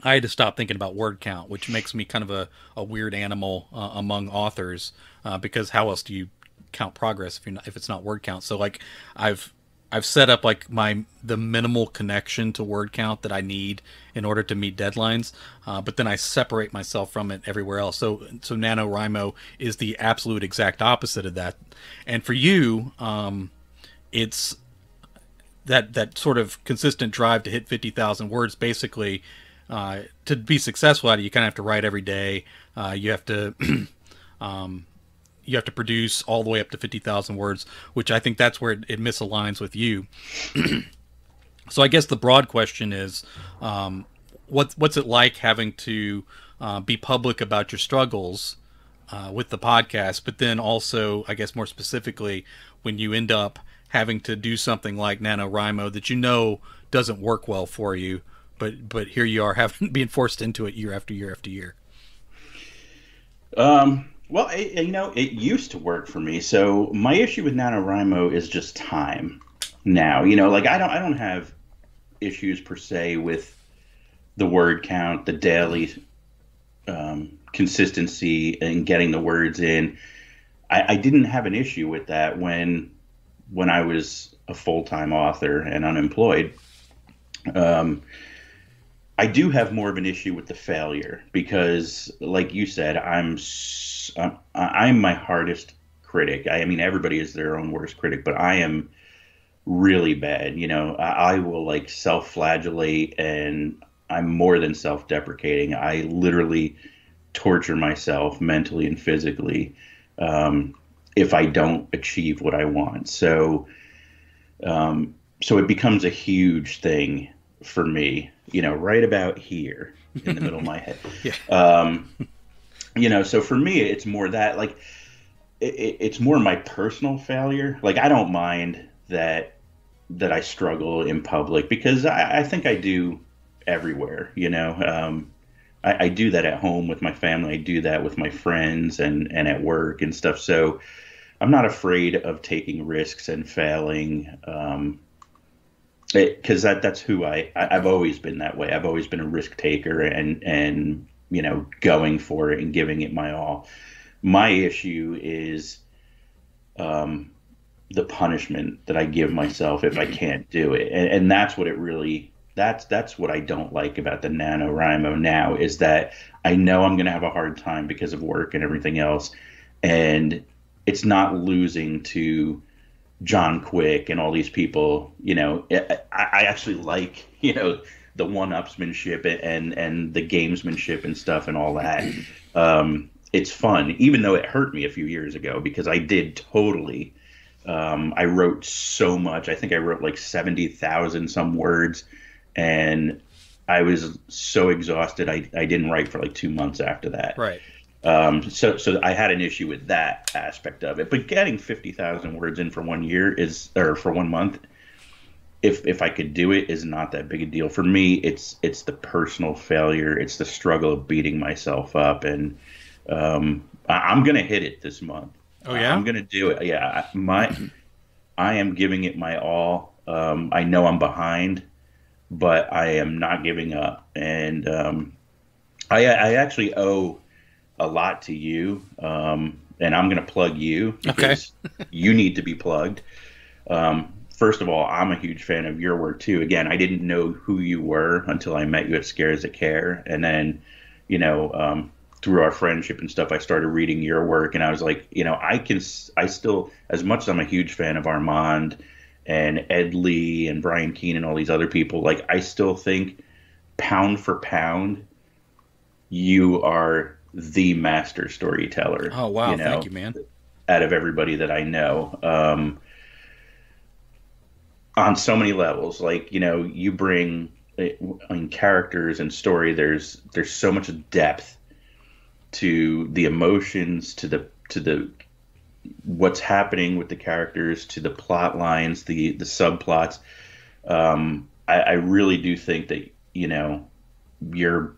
Speaker 2: I had to stop thinking about word count, which makes me kind of a weird animal among authors, because how else do you count progress if it's not word count? So like I've set up like the minimal connection to word count that I need in order to meet deadlines, but then I separate myself from it everywhere else. So NaNoWriMo is the absolute exact opposite of that. And for you, it's that sort of consistent drive to hit 50,000 words, basically. To be successful at it, you kind of have to write every day. You have to produce all the way up to 50,000 words, which I think that's where it misaligns with you. So I guess the broad question is, what's it like having to be public about your struggles with the podcast, but then also, I guess more specifically, when you end up having to do something like NaNoWriMo that you know doesn't work well for you, but here you are being forced into it year after year after year.
Speaker 3: Well, it used to work for me. So my issue with NaNoWriMo is just time. Now, like I don't have issues per se with the word count, the daily consistency, and getting the words in. I didn't have an issue with that when I was a full-time author and unemployed. I do have more of an issue with the failure because, like you said, I'm my hardest critic. I mean, everybody is their own worst critic, but I am really bad. I will like self-flagellate, and I'm more than self-deprecating. I literally torture myself mentally and physically if I don't achieve what I want. So it becomes a huge thing for me, right about here in the middle of my head. Yeah. So for me, it's more that like, it's more my personal failure. Like, I don't mind that I struggle in public because I think I do everywhere, I do that at home with my family. I do that with my friends and at work and stuff. So I'm not afraid of taking risks and failing. Because that's who I've always been that way. I've always been a risk taker and going for it and giving it my all. My issue is the punishment that I give myself if I can't do it, and that's what it really. That's what I don't like about the NaNoWriMo now, is that I know I'm going to have a hard time because of work and everything else, and it's not losing to John Quick and all these people. I actually like, the one-upsmanship and the gamesmanship and stuff and all that. It's fun, even though it hurt me a few years ago because I did totally. I wrote so much. I think I wrote like 70,000 some words, and I was so exhausted. I didn't write for like 2 months after that.
Speaker 2: Right.
Speaker 3: So I had an issue with that aspect of it, but getting 50,000 words in for 1 year for 1 month, if I could do it, is not that big a deal for me. It's the personal failure. It's the struggle of beating myself up. And, I'm going to hit it this month.
Speaker 2: Oh yeah.
Speaker 3: I'm going to do it. Yeah. I am giving it my all. I know I'm behind, but I am not giving up. And, I actually owe a lot to you, and I'm going to plug you because
Speaker 2: Okay.
Speaker 3: you need to be plugged. First of all, I'm a huge fan of your work too. Again, I didn't know who you were until I met you at Scares That Care, and then, through our friendship and stuff, I started reading your work, and I was like, I still, as much as I'm a huge fan of Armand and Ed Lee and Brian Keane and all these other people, like, I still think pound for pound, you are the master storyteller.
Speaker 2: Oh, wow. Thank you, man.
Speaker 3: Out of everybody that I know, on so many levels. Like, you bring in characters and story. There's so much depth to the emotions, to the what's happening with the characters, to the plot lines, the subplots. I really do think that you're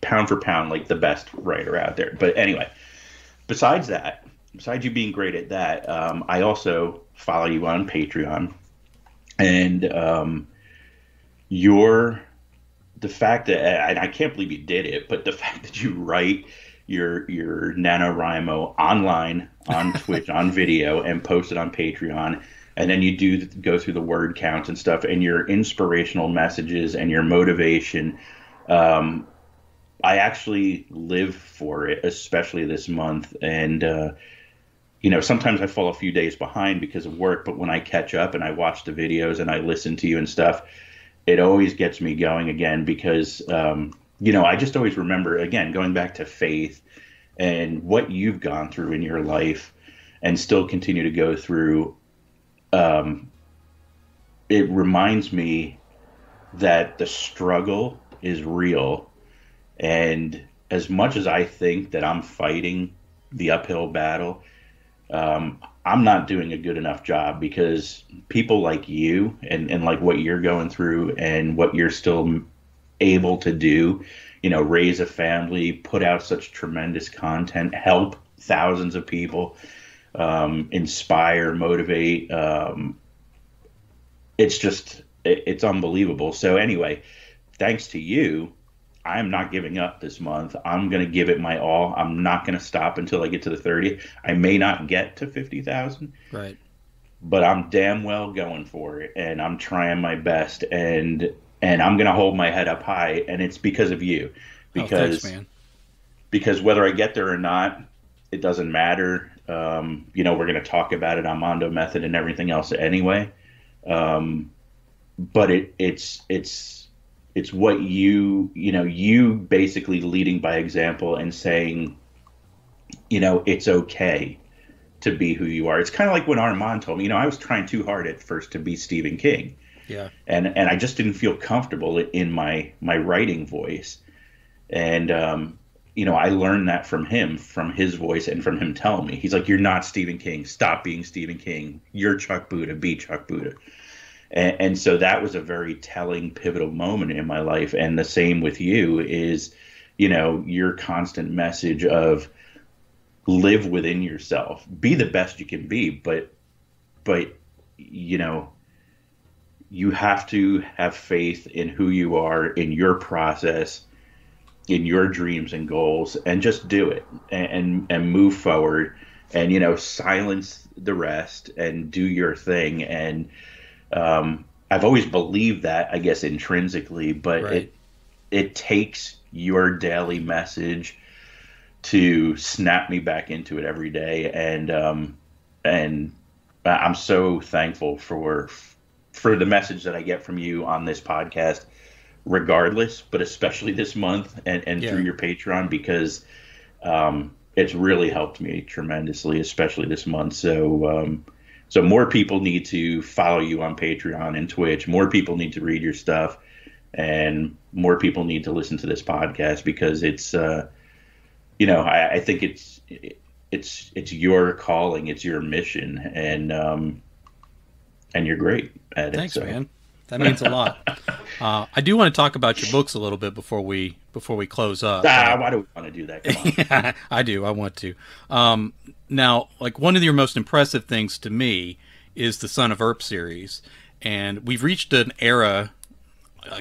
Speaker 3: pound for pound like the best writer out there. But anyway, besides you being great at that, I also follow you on Patreon, and the fact that, and I can't believe you did it, but the fact that you write your NaNoWriMo online on Twitch on video and post it on Patreon, and then you do go through the word counts and stuff, and your inspirational messages and your motivation. I actually live for it, especially this month. And, sometimes I fall a few days behind because of work, but when I catch up and I watch the videos and I listen to you and stuff, it always gets me going again because, I just always remember, again, going back to faith and what you've gone through in your life and still continue to go through. It reminds me that the struggle is real. And as much as I think that I'm fighting the uphill battle, I'm not doing a good enough job because people like you and like what you're going through and what you're still able to do, raise a family, put out such tremendous content, help thousands of people, inspire, motivate. It's unbelievable. So anyway, thanks to you, I'm not giving up this month. I'm going to give it my all. I'm not going to stop until I get to the 30th. I may not get to 50,000.
Speaker 2: Right.
Speaker 3: But I'm damn well going for it, and I'm trying my best, and I'm going to hold my head up high, and it's because of you. Because,
Speaker 2: thanks, man.
Speaker 3: Because whether I get there or not, it doesn't matter. We're going to talk about it on Mondo Method and everything else anyway. But it's what you basically leading by example and saying, it's okay to be who you are. It's kind of like when Armand told me, I was trying too hard at first to be Stephen King.
Speaker 2: Yeah.
Speaker 3: And I just didn't feel comfortable in my writing voice. And, I learned that from him, from his voice, and from him telling me. He's like, you're not Stephen King. Stop being Stephen King. You're Chuck Buda. Be Chuck Buda. And so that was a very telling, pivotal moment in my life. And the same with you is, your constant message of live within yourself, be the best you can be. But you have to have faith in who you are, in your process, in your dreams and goals, and just do it and move forward and, silence the rest and do your thing. And, I've always believed that, I guess, intrinsically, but
Speaker 2: right.
Speaker 3: it takes your daily message to snap me back into it every day. And I'm so thankful for the message that I get from you on this podcast, regardless, but especially this month and through your Patreon, because, it's really helped me tremendously, especially this month. So more people need to follow you on Patreon and Twitch. More people need to read your stuff, and more people need to listen to this podcast because it's, I think it's your calling, it's your mission, and you're great at it.
Speaker 2: Thanks, man. That means a lot. I do want to talk about your books a little bit before we close up.
Speaker 3: Why do we want to do that? Come on.
Speaker 2: Yeah, I do. I want to. Now, like, one of your most impressive things to me is the Son of Earp series, and we've reached an era,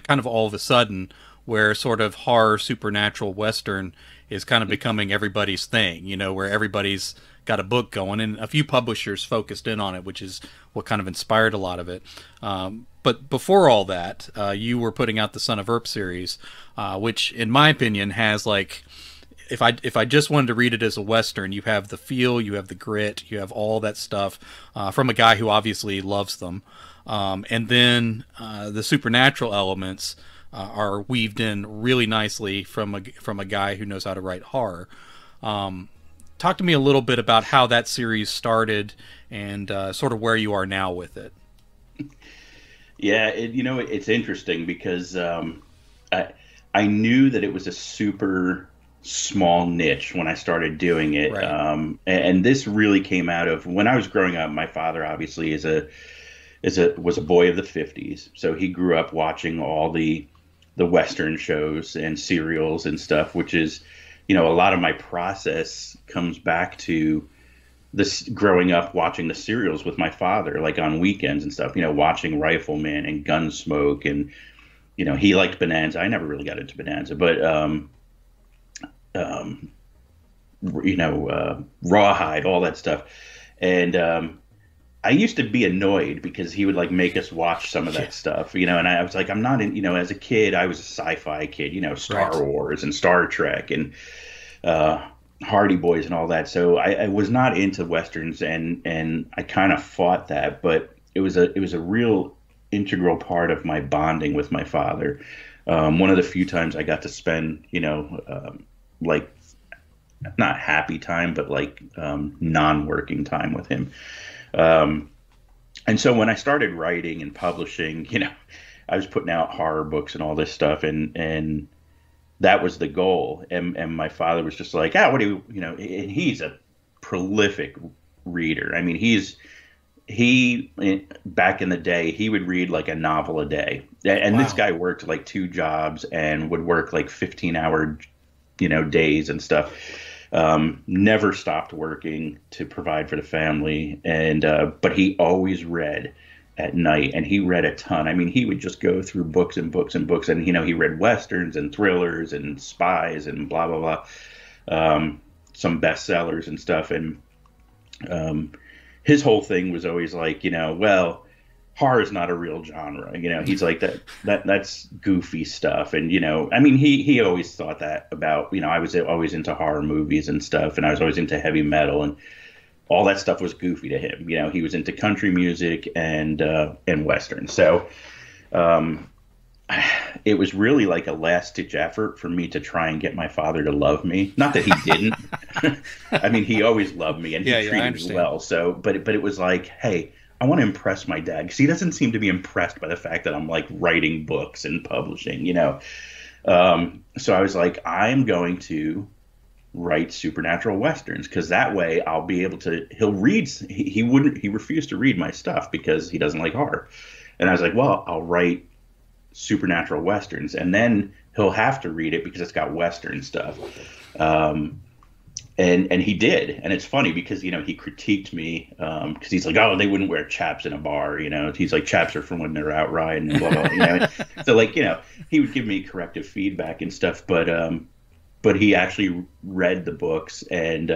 Speaker 2: kind of all of a sudden, where sort of horror, supernatural, Western is kind of becoming everybody's thing, you know, where everybody's got a book going, and a few publishers focused in on it, which is what kind of inspired a lot of it. But before all that, you were putting out the Son of Earp series, which, in my opinion, has like, if I just wanted to read it as a Western, you have the feel, you have the grit, you have all that stuff from a guy who obviously loves them, and then the supernatural elements are weaved in really nicely from a guy who knows how to write horror. Talk to me a little bit about how that series started and sort of where you are now with it.
Speaker 3: Yeah, it's interesting because I knew that it was a super small niche when I started doing it.
Speaker 2: Right.
Speaker 3: And this really came out of when I was growing up. My father obviously was a boy of the 50s. So he grew up watching all the Western shows and serials and stuff, which is, a lot of my process comes back to this growing up watching the serials with my father, like on weekends and stuff, watching Rifleman and Gunsmoke. And, he liked Bonanza. I never really got into Bonanza, but, Rawhide, all that stuff. And I used to be annoyed because he would like make us watch some of that stuff, and I was like, I'm not in, as a kid, I was a sci-fi kid, Star
Speaker 2: Right.
Speaker 3: Wars and Star Trek and Hardy Boys and all that. So I was not into Westerns, and I kind of fought that, but it was a real integral part of my bonding with my father. One of the few times I got to spend, like not happy time, but like non-working time with him. And so when I started writing and publishing, I was putting out horror books and all this stuff, and that was the goal. And my father was just like, what do you, and he's a prolific reader. I mean, he back in the day, he would read like a novel a day. And
Speaker 2: Wow.
Speaker 3: This guy worked like 2 jobs and would work like 15-hour, days and stuff. Never stopped working to provide for the family. And, but he always read at night, and he read a ton. I mean, he would just go through books and books and books, and, he read Westerns and thrillers and spies and blah, blah, blah. Some bestsellers and stuff. And, his whole thing was always like, well, horror is not a real genre. He's like that's goofy stuff. And, I mean, he always thought that about, I was always into horror movies and stuff, and I was always into heavy metal, and all that stuff was goofy to him. He was into country music and Western. So, it was really like a last ditch effort for me to try and get my father to love me. Not that he didn't. I mean, he always loved me, and he treated me well. So, but it was like, hey, I want to impress my dad, because he doesn't seem to be impressed by the fact that I'm like writing books and publishing, So I was like, I'm going to write supernatural Westerns, because that way I'll be able to, he refused to read my stuff because he doesn't like horror. And I was like, well, I'll write supernatural Westerns, and then he'll have to read it because it's got Western stuff. And he did. And it's funny because, he critiqued me because he's like, they wouldn't wear chaps in a bar. He's like, chaps are for when they're out riding and blah, blah. So like, he would give me corrective feedback and stuff. But he actually read the books. And,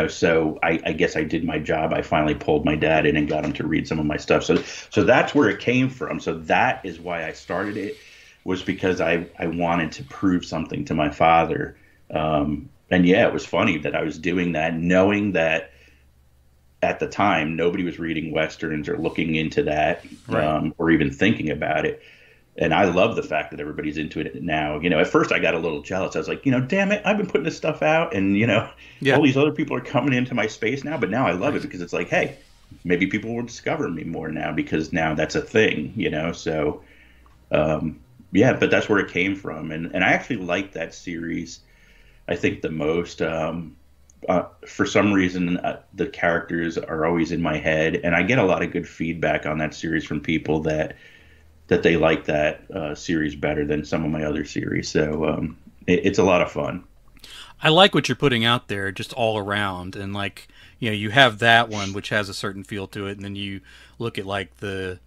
Speaker 3: so I guess I did my job. I finally pulled my dad in and got him to read some of my stuff. So that's where it came from. So that is why I started it, was because I wanted to prove something to my father. And yeah, it was funny that I was doing that, knowing that at the time nobody was reading Westerns or looking into that,
Speaker 2: Right.
Speaker 3: Or even thinking about it. And I love the fact that everybody's into it now. At first I got a little jealous. I was like, damn it, I've been putting this stuff out, and
Speaker 2: Yeah.
Speaker 3: all these other people are coming into my space now. But now I love it because it's like, hey, maybe people will discover me more now because now that's a thing, So, yeah, but that's where it came from, and I actually liked that series, I think, the most. For some reason, the characters are always in my head, and I get a lot of good feedback on that series from people that they like that series better than some of my other series. So it's a lot of fun.
Speaker 2: I like what you're putting out there just all around. And like, you have that one, which has a certain feel to it. And then you look at like the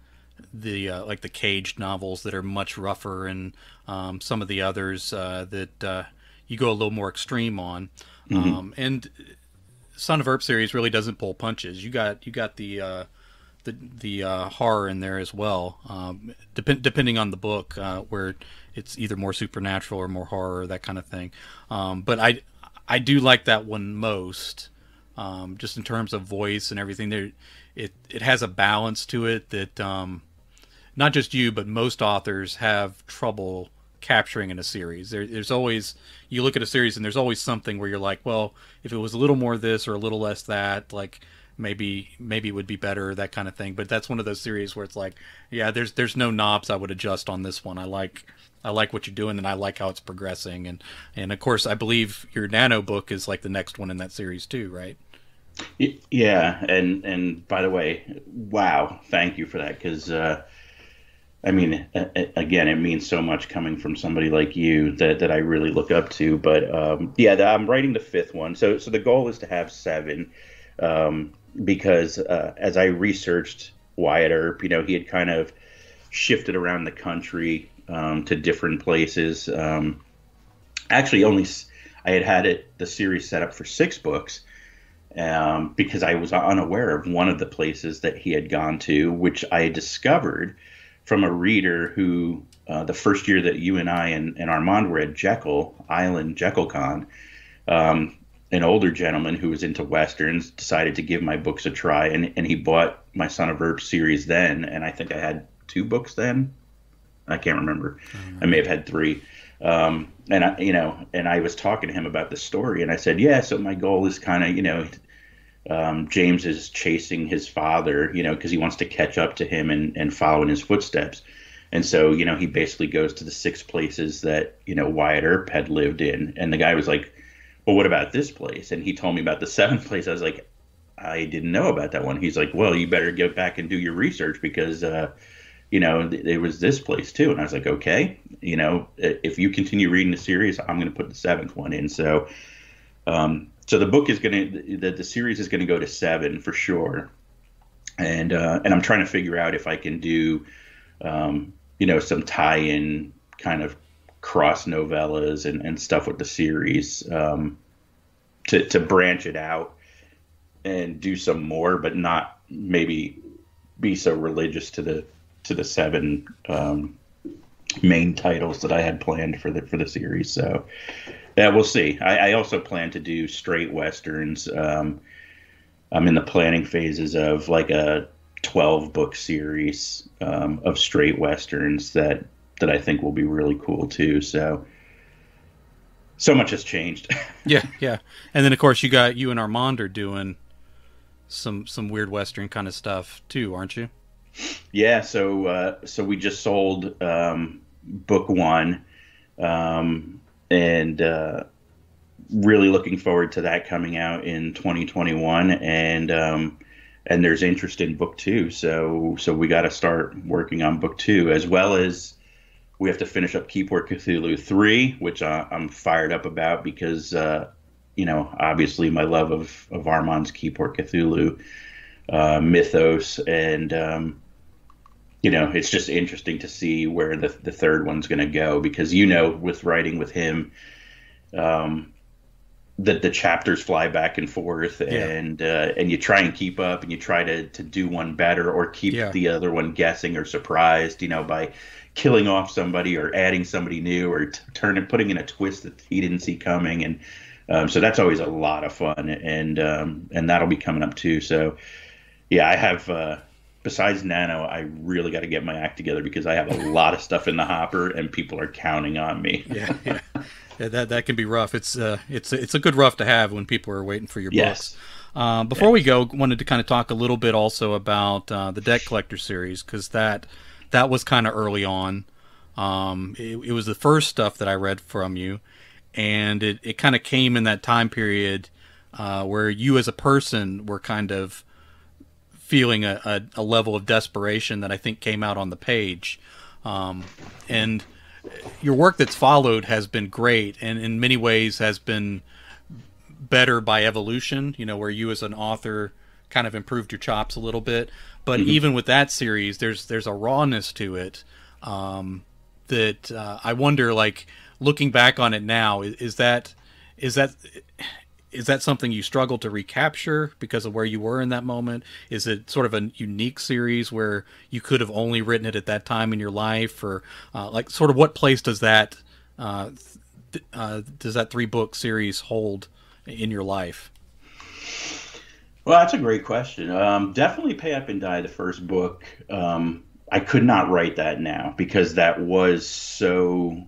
Speaker 2: like the Caged novels that are much rougher, and some of the others that you go a little more extreme on. And Son of Earp series really doesn't pull punches. You got the horror in there as well, depending on the book, where it's either more supernatural or more horror, that kind of thing. But I do like that one most, just in terms of voice and everything. There, it has a balance to it that not just you, but most authors have trouble capturing in a series. There's always, you look at a series and there's always something where you're like, well, if it was a little more this or a little less that, like maybe it would be better, that kind of thing. But that's one of those series where it's like, yeah, there's no knobs I would adjust on this one. I like what you're doing, and I like how it's progressing. And of course, I believe your Nano book is like the next one in that series too, right?
Speaker 3: Yeah, and by the way, wow, thank you for that, because I mean, again, it means so much coming from somebody like you that I really look up to. But yeah, I'm writing the 5th one, so the goal is to have 7, because as I researched Wyatt Earp, he had kind of shifted around the country to different places. Actually, I had the series set up for 6 books. Because I was unaware of one of the places that he had gone to, which I discovered from a reader who, the first year that you and I and Armand were at Jekyll Island, JekyllCon, an older gentleman who was into Westerns decided to give my books a try, and he bought my Son of Earp series then, and I think I had 2 books then. I can't remember. I may have had 3. And I was talking to him about the story, and I said, yeah, so my goal is kind of, James is chasing his father, because he wants to catch up to him and follow in his footsteps. And so, he basically goes to the 6 places that, Wyatt Earp had lived in. And the guy was like, well, what about this place? And he told me about the 7th place. I was like, I didn't know about that one. He's like, well, you better get back and do your research, because, there was this place too. And I was like, okay, if you continue reading the series, I'm going to put the 7th one in. So, so the book is the series is going to go to 7 for sure. And I'm trying to figure out if I can do, some tie-in kind of cross novellas and stuff with the series, to branch it out and do some more, but not maybe be so religious to the 7 main titles that I had planned for the series. So yeah, we'll see. I also plan to do straight Westerns. I'm in the planning phases of like a 12-book series of straight Westerns that I think will be really cool too. So much has changed.
Speaker 2: Yeah. And then of course you and Armand are doing some weird Western kind of stuff too, aren't you?
Speaker 3: Yeah, so we just sold book 1, and really looking forward to that coming out in 2021, and there's interest in book 2, so we got to start working on book 2, as well as we have to finish up Keyport Cthulhu 3, which I'm fired up about, because obviously my love of Armand's Keyport Cthulhu mythos, and it's just interesting to see where the 3rd one's going to go, because with writing with him, that the chapters fly back and forth, and you try and keep up, and you try to do one better or keep the other one guessing or surprised, by killing off somebody or adding somebody new or putting in a twist that he didn't see coming, and so that's always a lot of fun, and that'll be coming up too. So yeah, I have. Besides Nano, I really got to get my act together, because I have a lot of stuff in the hopper, and people are counting on me. Yeah,
Speaker 2: that can be rough. It's a good rough to have when people are waiting for your
Speaker 3: books.
Speaker 2: Before we go, wanted to kind of talk a little bit also about the Debt Collector series, because that was kind of early on. It was the first stuff that I read from you, and it kind of came in that time period where you as a person were kind of feeling a level of desperation that I think came out on the page. And your work that's followed has been great, and in many ways has been better by evolution, where you as an author kind of improved your chops a little bit. But even with that series, there's a rawness to it that I wonder, like, looking back on it now, is that something you struggle to recapture because of where you were in that moment? Is it sort of a unique series where you could have only written it at that time in your life, or like, sort of what place does that 3-book series hold in your life?
Speaker 3: Well, that's a great question. Definitely Pay Up and Die, the first book. I could not write that now because that was so.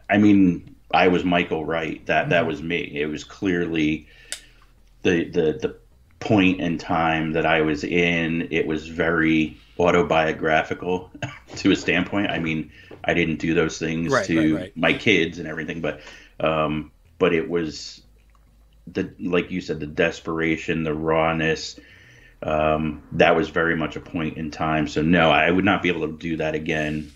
Speaker 3: I mean, I was Michael Wright. That was me. It was clearly the point in time that I was in. It was very autobiographical to a standpoint. I mean, I didn't do those things to my kids and everything, but it was like you said, the desperation, the rawness. That was very much a point in time. So no, I would not be able to do that again.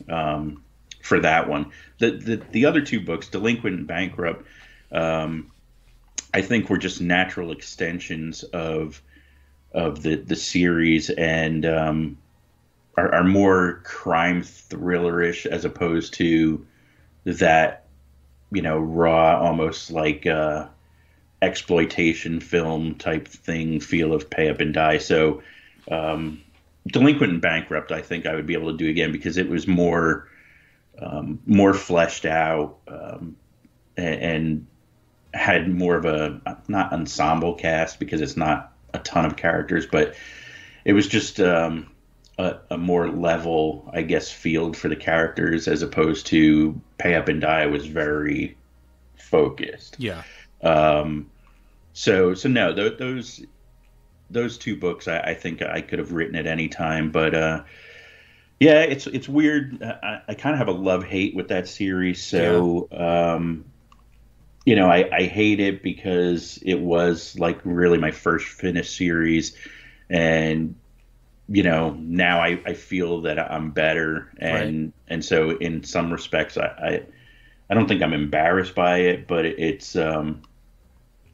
Speaker 3: For that one, the other 2 books, Delinquent and Bankrupt, I think were just natural extensions of the series, and are more crime thrillerish as opposed to that, raw, almost like exploitation film type thing feel of Pay Up and Die. So Delinquent and Bankrupt, I think I would be able to do again because it was more fleshed out, and had more of a, not ensemble cast because it's not a ton of characters, but it was just a more level, I guess, field for the characters, as opposed to Pay Up and Die was very focused.
Speaker 2: Yeah.
Speaker 3: So no, those 2 books I think I could have written at any time, but yeah, it's weird. I kind of have a love-hate with that series. So, I hate it because it was like really my first finished series. And, now I feel that I'm better. And so in some respects, I don't think I'm embarrassed by it, but it's,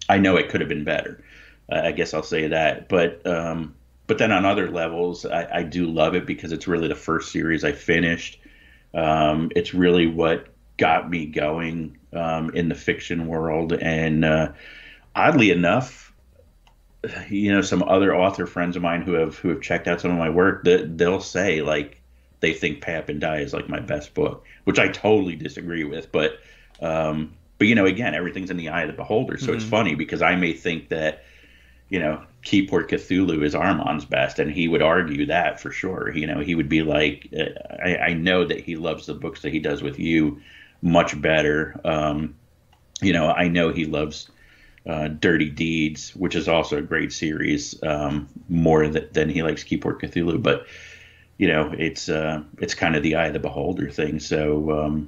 Speaker 3: I know it could have been better. I guess I'll say that. But then on other levels, I do love it because it's really the first series I finished. It's really what got me going in the fiction world. And oddly enough, some other author friends of mine who have checked out some of my work, they'll say like they think Pay Up and Die is like my best book, which I totally disagree with. But again, everything's in the eye of the beholder. So it's funny because I may think that, Keyport Cthulhu is Armand's best, and he would argue that for sure. He would be like, I know that he loves the books that he does with you much better. I know he loves Dirty Deeds, which is also a great series, more than he likes Keyport Cthulhu. But it's kind of the eye of the beholder thing. So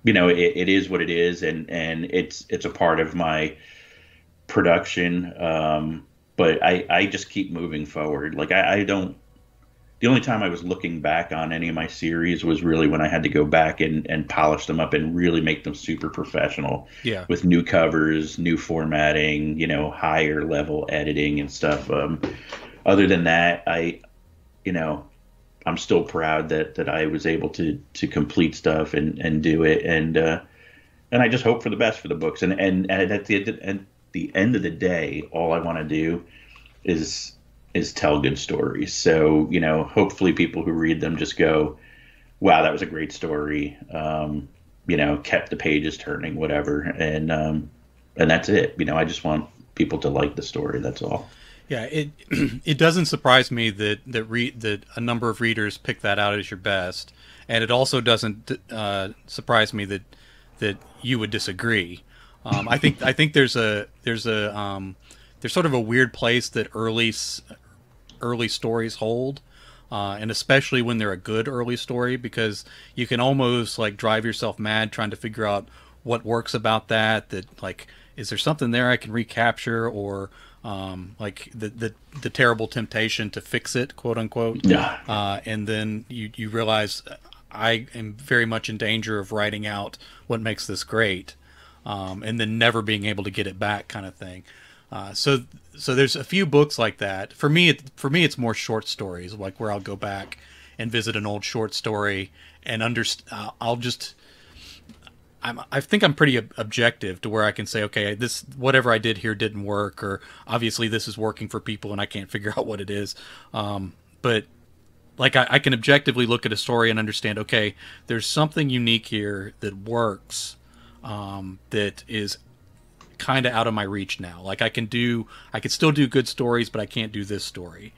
Speaker 3: it is what it is, and it's a part of my production, but I just keep moving forward. Like I don't. The only time I was looking back on any of my series was really when I had to go back and polish them up and really make them super professional.
Speaker 2: Yeah. With
Speaker 3: new covers, new formatting, higher level editing and stuff. Other than that, I'm still proud that I was able to complete stuff and do it, and I just hope for the best for the books. And at the end of the day, all I want to do is tell good stories. So, hopefully people who read them just go, wow, that was a great story. Kept the pages turning, whatever. And that's it. I just want people to like the story. That's all.
Speaker 2: Yeah. It doesn't surprise me that a number of readers pick that out as your best. And it also doesn't surprise me that you would disagree. I think there's sort of a weird place that early stories hold, and especially when they're a good early story, because you can almost like drive yourself mad trying to figure out what works about that like, is there something there I can recapture, or like the terrible temptation to fix it, quote unquote.
Speaker 3: Yeah.
Speaker 2: And then you realize I am very much in danger of writing out what makes this great, and then never being able to get it back, kind of thing. So there's a few books like that. For me, it's more short stories, like where I'll go back and visit an old short story and I think I'm pretty objective to where I can say, okay, this whatever I did here didn't work, or obviously this is working for people and I can't figure out what it is. But like I can objectively look at a story and understand, okay, there's something unique here that works, that is kind of out of my reach now. Like I could still do good stories, but I can't do this story.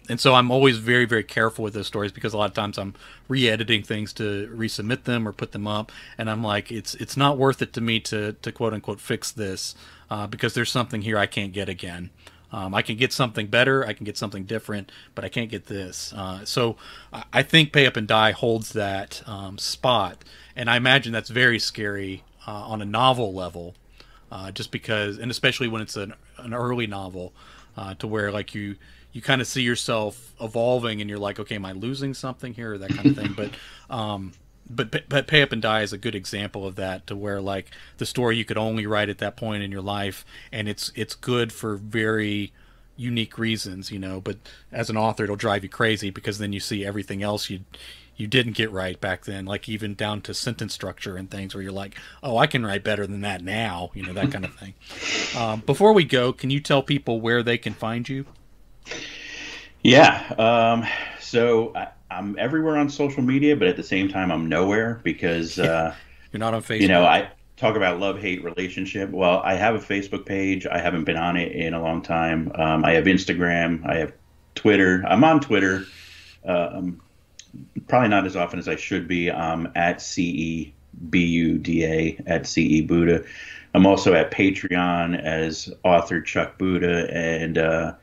Speaker 2: And so I'm always very, very careful with those stories, because a lot of times I'm re-editing things to resubmit them or put them up, and I'm like, it's not worth it to me to quote unquote fix this, because there's something here I can't get again. I can get something better, I can get something different, but I can't get this. So I think Pay Up and Die holds that spot, and I imagine that's very scary on a novel level, just because, and especially when it's an early novel, to where like you kind of see yourself evolving and you're like, okay, am I losing something here, or that kind of thing. But Pay Up and Die is a good example of that, to where like the story you could only write at that point in your life, and it's good for very unique reasons, but as an author it'll drive you crazy, because then you see everything else you didn't get right back then, like even down to sentence structure and things, where you're like, oh, I can write better than that now, that kind of thing. Before we go, can you tell people where they can find you?
Speaker 3: Yeah. So I'm everywhere on social media, but at the same time, I'm nowhere, because,
Speaker 2: you're not on Facebook.
Speaker 3: I talk about love-hate relationship. Well, I have a Facebook page. I haven't been on it in a long time. I have Instagram. I have Twitter. I'm on Twitter. Probably not as often as I should be. At CEBUDA, at CE Buda. I'm also at Patreon as author Chuck Buda, and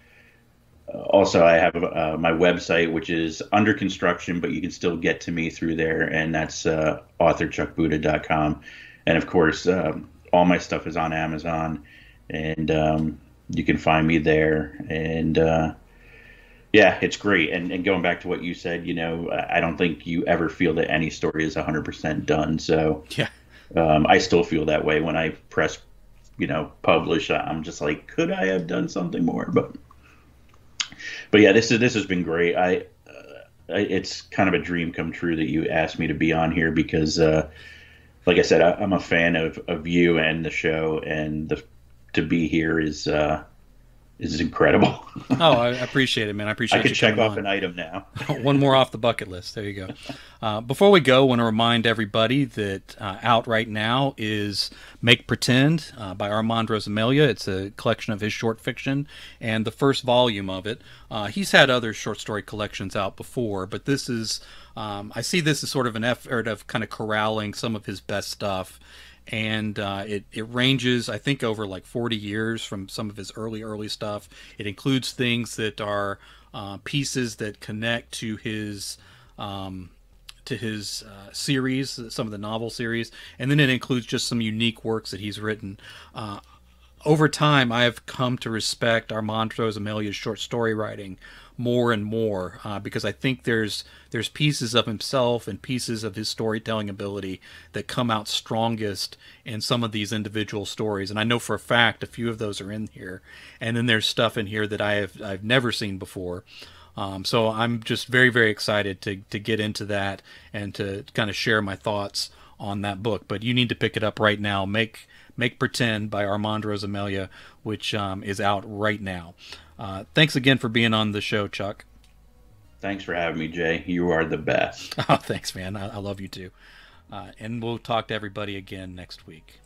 Speaker 3: also I have my website, which is under construction, but you can still get to me through there, and that's authorchuckbuda.com. And of course, all my stuff is on Amazon, and you can find me there. And yeah, it's great. And going back to what you said, I don't think you ever feel that any story is 100% done. So
Speaker 2: yeah,
Speaker 3: I still feel that way when I press, publish. I'm just like, could I have done something more? But yeah, this has been great. It's kind of a dream come true that you asked me to be on here, because, like I said, I'm a fan of you and the show, and to be here is incredible.
Speaker 2: Oh, I appreciate it, man. I appreciate it.
Speaker 3: I could check off an item now.
Speaker 2: One more off the bucket list. There you go. Before we go, I want to remind everybody that out right now is Make Pretend by Armand Rosamilia. It's a collection of his short fiction, and the first volume of it. He's had other short story collections out before, but this is, I see this as sort of an effort of kind of corralling some of his best stuff. And it ranges, I think, over like 40 years from some of his early stuff. It includes things that are pieces that connect to his series, some of the novel series, and then it includes just some unique works that he's written. Over time, I have come to respect Armand Rosamelia's short story writing more and more, because I think there's pieces of himself and pieces of his storytelling ability that come out strongest in some of these individual stories, and I know for a fact a few of those are in here. And then there's stuff in here that I've never seen before. So I'm just very, very excited to get into that and to kind of share my thoughts on that book. But you need to pick it up right now. Make Pretend by Armand Rosamilia, which is out right now. Thanks again for being on the show, Chuck.
Speaker 3: Thanks for having me, Jay. You are the best.
Speaker 2: Oh, thanks, man. I love you too. And we'll talk to everybody again next week.